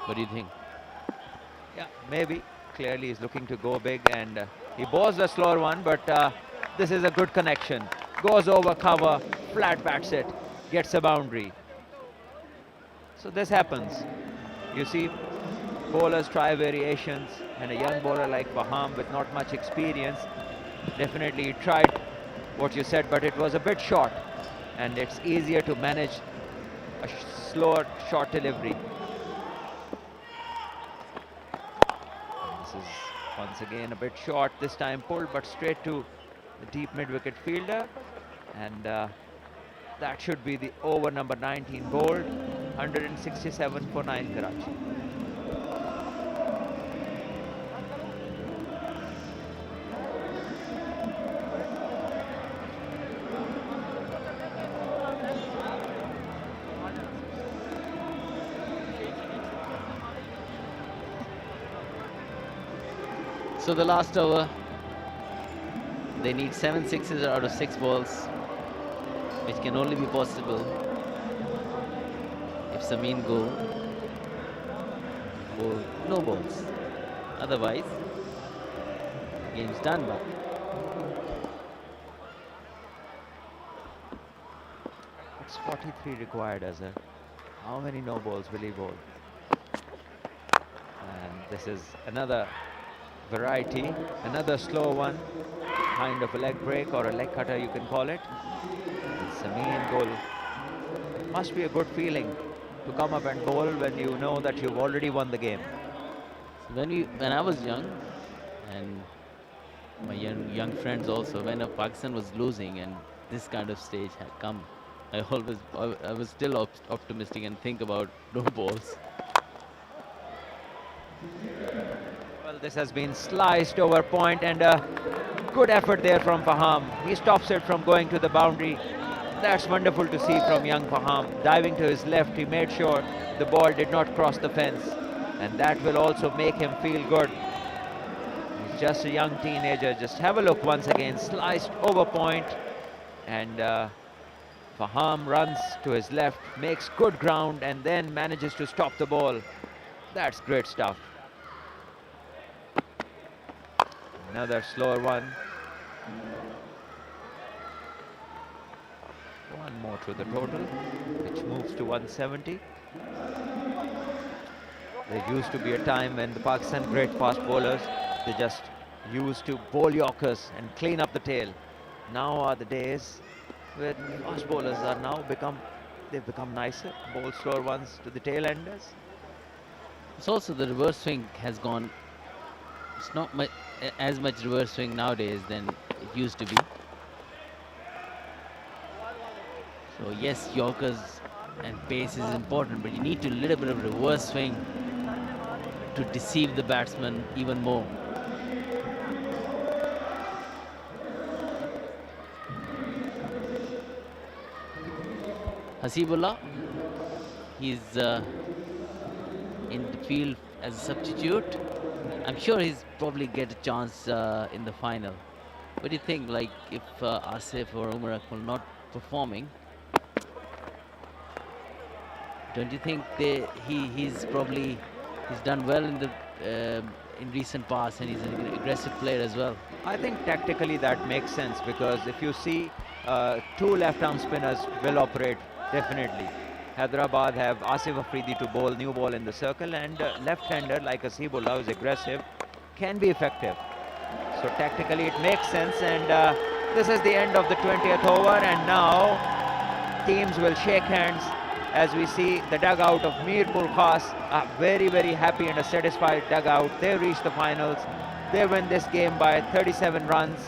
What do you think? Yeah, maybe. Clearly he's looking to go big, and he bowls a slower one, but this is a good connection. Goes over cover, flat bats it, gets a boundary. So this happens. You see bowlers try variations, and a young bowler like Faham with not much experience definitely tried what you said, but it was a bit short, and it's easier to manage a slower short delivery. This is once again a bit short, this time pulled but straight to the deep mid-wicket fielder, and that should be the over number 19 bowled. 167 for 9 Karachi. So the last over, they need 7 sixes out of 6 balls, which can only be possible if Samin go for no balls. Otherwise, game's done. But it's 43 required, as a how many no balls will he bowl? And this is another variety, another slow one, kind of a leg break or a leg cutter you can call it. And Samin goal. It must be a good feeling to come up and bowl when you know that you've already won the game. So when I was young, and my young friends also, when Pakistan was losing and this kind of stage had come, I was still optimistic and think about no balls. Well, this has been sliced over point, and a good effort there from Faham. He stops it from going to the boundary. That's wonderful to see from young Faham. Diving to his left, he made sure the ball did not cross the fence, and that will also make him feel good. He's just a young teenager. Just have a look once again. Sliced over point, and Faham runs to his left, makes good ground, and then manages to stop the ball. That's great stuff. Another slower one. One more to the total, which moves to 170. There used to be a time when the Pakistan great fast bowlers, they just used to bowl Yorkers and clean up the tail. Now are the days where fast bowlers are now they've become nicer, bowl slower ones to the tail enders. It's also the reverse swing has gone. It's not as much reverse swing nowadays than it used to be. So yes, Yorkers and pace is important, but you need to a little bit of reverse swing to deceive the batsman even more. Hasibullah, he's in the field as a substitute. I'm sure he's probably get a chance in the final. What do you think, like if Asif or Umar Akmal not performing, don't you think he's done well in the in recent past, and he's an aggressive player as well? I think tactically that makes sense, because if you see two left-arm spinners will operate definitely. Hyderabad have Asif Afridi to bowl new ball in the circle, and left-hander like Hasibullah, who's aggressive, can be effective. So tactically it makes sense, and this is the end of the 20th over, and now teams will shake hands as we see the dugout of Mirpurkhas, a very, very happy and a satisfied dugout. They reached the finals. They win this game by 37 runs,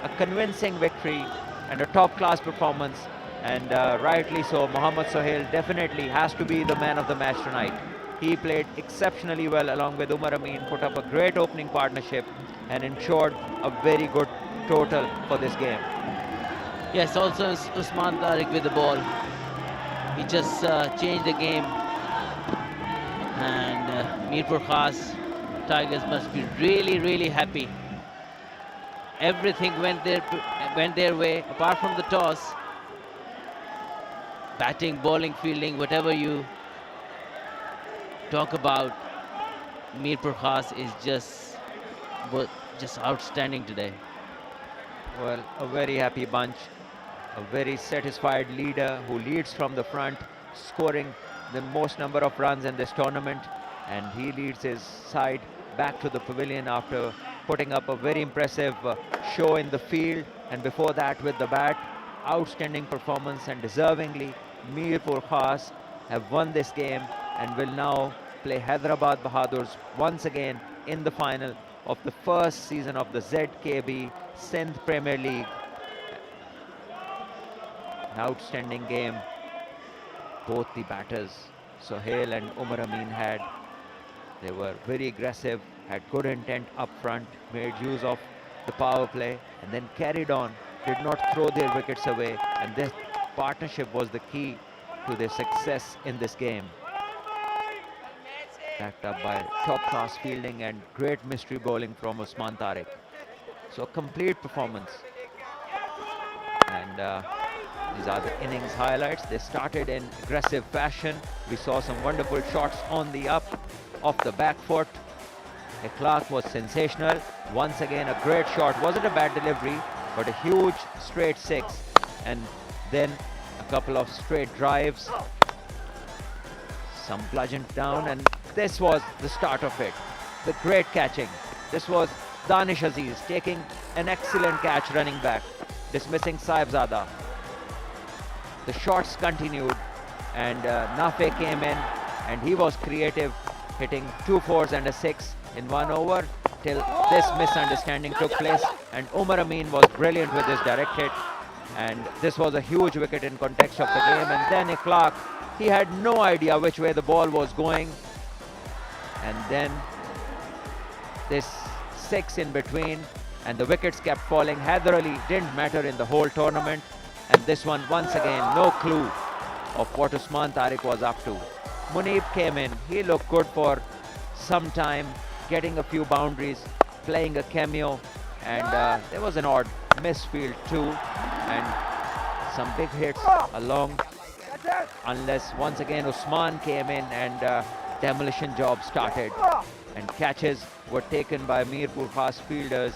a convincing victory and a top-class performance. And rightly so, Mohammad Sohail definitely has to be the man of the match tonight. He played exceptionally well along with Umar Amin, put up a great opening partnership and ensured a very good total for this game. Yes, also Usman Tariq with the ball. He just changed the game, and Mirpurkhas Tigers must be really, really happy. Everything went their way apart from the toss. Batting, bowling, fielding, whatever you talk about, Mirpurkhas is just outstanding today. Well, a very happy bunch, a very satisfied leader who leads from the front, scoring the most number of runs in this tournament, and he leads his side back to the pavilion after putting up a very impressive show in the field, and before that with the bat. Outstanding performance, and deservingly Mirpurkhas have won this game and will now play Hyderabad Bahadurs once again in the final of the first season of the ZKB Sindh Premier League. An outstanding game. Both the batters, Sohail and Umar Amin, they were very aggressive, had good intent up front, made use of the power play, and then carried on, did not throw their wickets away, and this partnership was the key to their success in this game. Backed up by top-class fielding and great mystery bowling from Usman Tariq. So a complete performance. And these are the innings highlights. They started in aggressive fashion. We saw some wonderful shots on the up, off the back foot. Clark was sensational. Once again, a great shot. Wasn't a bad delivery, but a huge straight six. And then a couple of straight drives. Some bludgeoned down, and this was the start of it. The great catching. This was Danish Aziz taking an excellent catch running back, dismissing Saibzada. The shots continued, and Nafe came in, and he was creative, hitting 2 4s and a 6 in 1 over till this misunderstanding took place, and Umar Amin was brilliant with his direct hit. And this was a huge wicket in context of the game. And then Iftikhar, he had no idea which way the ball was going. And then this 6 in between, and the wickets kept falling. Hyder Ali didn't matter in the whole tournament. And this one, once again, no clue of what Usman Tariq was up to. Munib came in. He looked good for some time, getting a few boundaries, playing a cameo. And there was an odd misfield too. And some big hits along. Unless once again Usman came in and demolition job started. And catches were taken by Mirpurkhas fielders.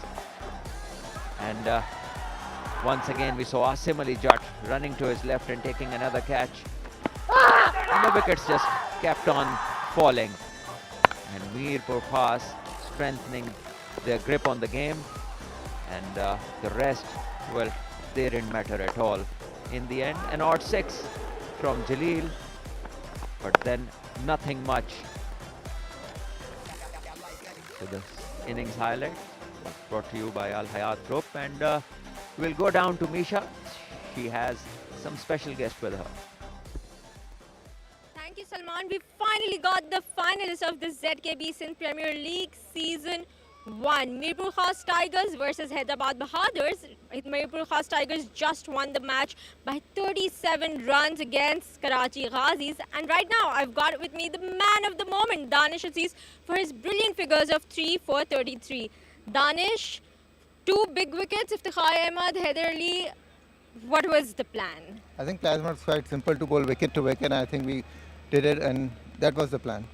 And once again we saw Asim Ali Jatt running to his left and taking another catch. And the wickets just kept on falling. And Mirpurkhas strengthening their grip on the game. And the rest, well, they didn't matter at all. In the end, an odd 6 from Jalil, but then nothing much. So the innings highlight was brought to you by Al Hayat Group, and we'll go down to Misha. She has some special guest with her. Thank you, Salman. We finally got the finalists of the ZKB Sindh Premier League Season 1. Mirpurkhas Tigers versus Hyderabad Bahadurs. Mirpurkhas Tigers just won the match by 37 runs against Karachi Ghazis. And right now, I've got with me the man of the moment, Danish Aziz, for his brilliant figures of 3 for 33. Danish, 2 big wickets, Iftikhar Ahmed, Hyder Ali. What was the plan? I think plan was quite simple to bowl wicket to wicket, and I think we did it, and that was the plan.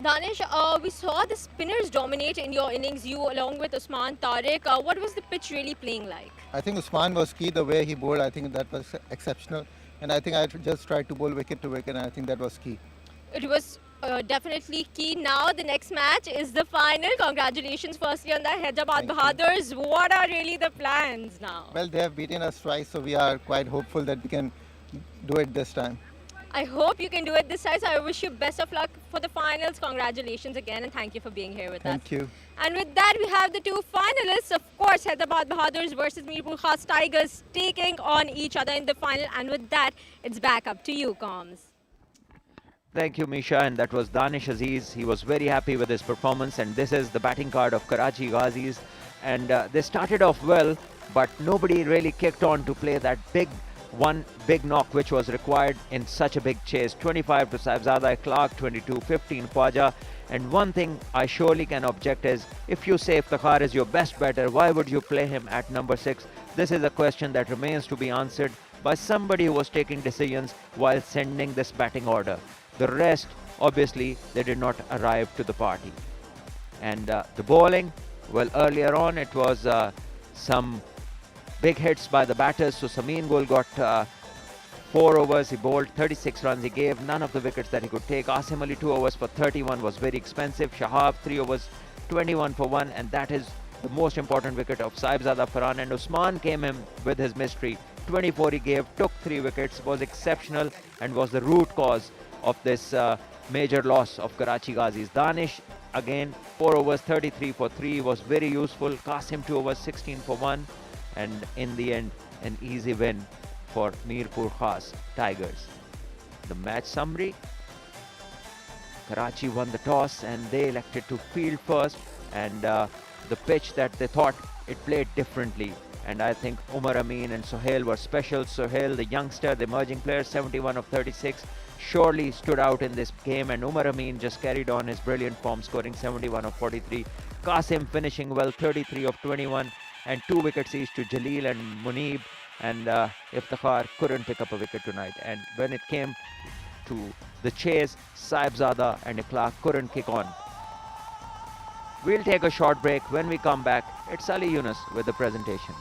Danish, we saw the spinners dominate in your innings, you along with Usman Tariq. What was the pitch really playing like? I think Usman was key, the way he bowled, I think that was exceptional. And I think I just tried to bowl wicket to wicket, and I think that was key. It was definitely key. Now the next match is the final. Congratulations firstly on the Hyderabad Bahadurs. What are really the plans now? Well, they have beaten us twice, so we are quite hopeful that we can do it this time. I hope you can do it this time. So I wish you best of luck for the finals. Congratulations again, and thank you for being here with us. Thank you. And with that, we have the 2 finalists. Of course, Hyderabad Bahadurs versus Mirpurkhas Tigers taking on each other in the final. And with that, it's back up to you, Coms. Thank you, Misha, and that was Danish Aziz. He was very happy with his performance, and this is the batting card of Karachi Ghazis. And they started off well, but nobody really kicked on to play that one big knock which was required in such a big chase. 25 to Saibzada Clark, 22-15 Khwaja. And one thing I surely can object is, if you say Iftikhar is your best batter, why would you play him at number 6? This is a question that remains to be answered by somebody who was taking decisions while sending this batting order. The rest, obviously, they did not arrive to the party. And the bowling, well, earlier on it was some big hits by the batters. So Samin Gul got 4 overs. He bowled 36 runs. He gave none of the wickets that he could take. Asim Ali 2 overs for 31 was very expensive. Shahab 3 overs, 21 for 1. And that is the most important wicket of Saibzada Farhan. And Usman came in with his mystery. 24 he gave, took 3 wickets, was exceptional and was the root cause of this major loss of Karachi Ghazis. Danish, again, 4 overs, 33 for 3 was very useful. Qasim 2 overs, 16 for 1. And in the end, an easy win for Mirpurkhas Tigers. The match summary: Karachi won the toss and they elected to field first, and the pitch that they thought it played differently. And I think Umar Amin and Sohail were special. Sohail, the youngster, the emerging player, 71 of 36, surely stood out in this game, and Umar Amin just carried on his brilliant form, scoring 71 of 43. Qasim finishing well, 33 of 21. And 2 wickets each to Jalil and Munib, and Iftikhar couldn't pick up a wicket tonight. And when it came to the chase, Saibzada and Iftikhar couldn't kick on. We'll take a short break. When we come back, it's Ali Yunus with the presentation.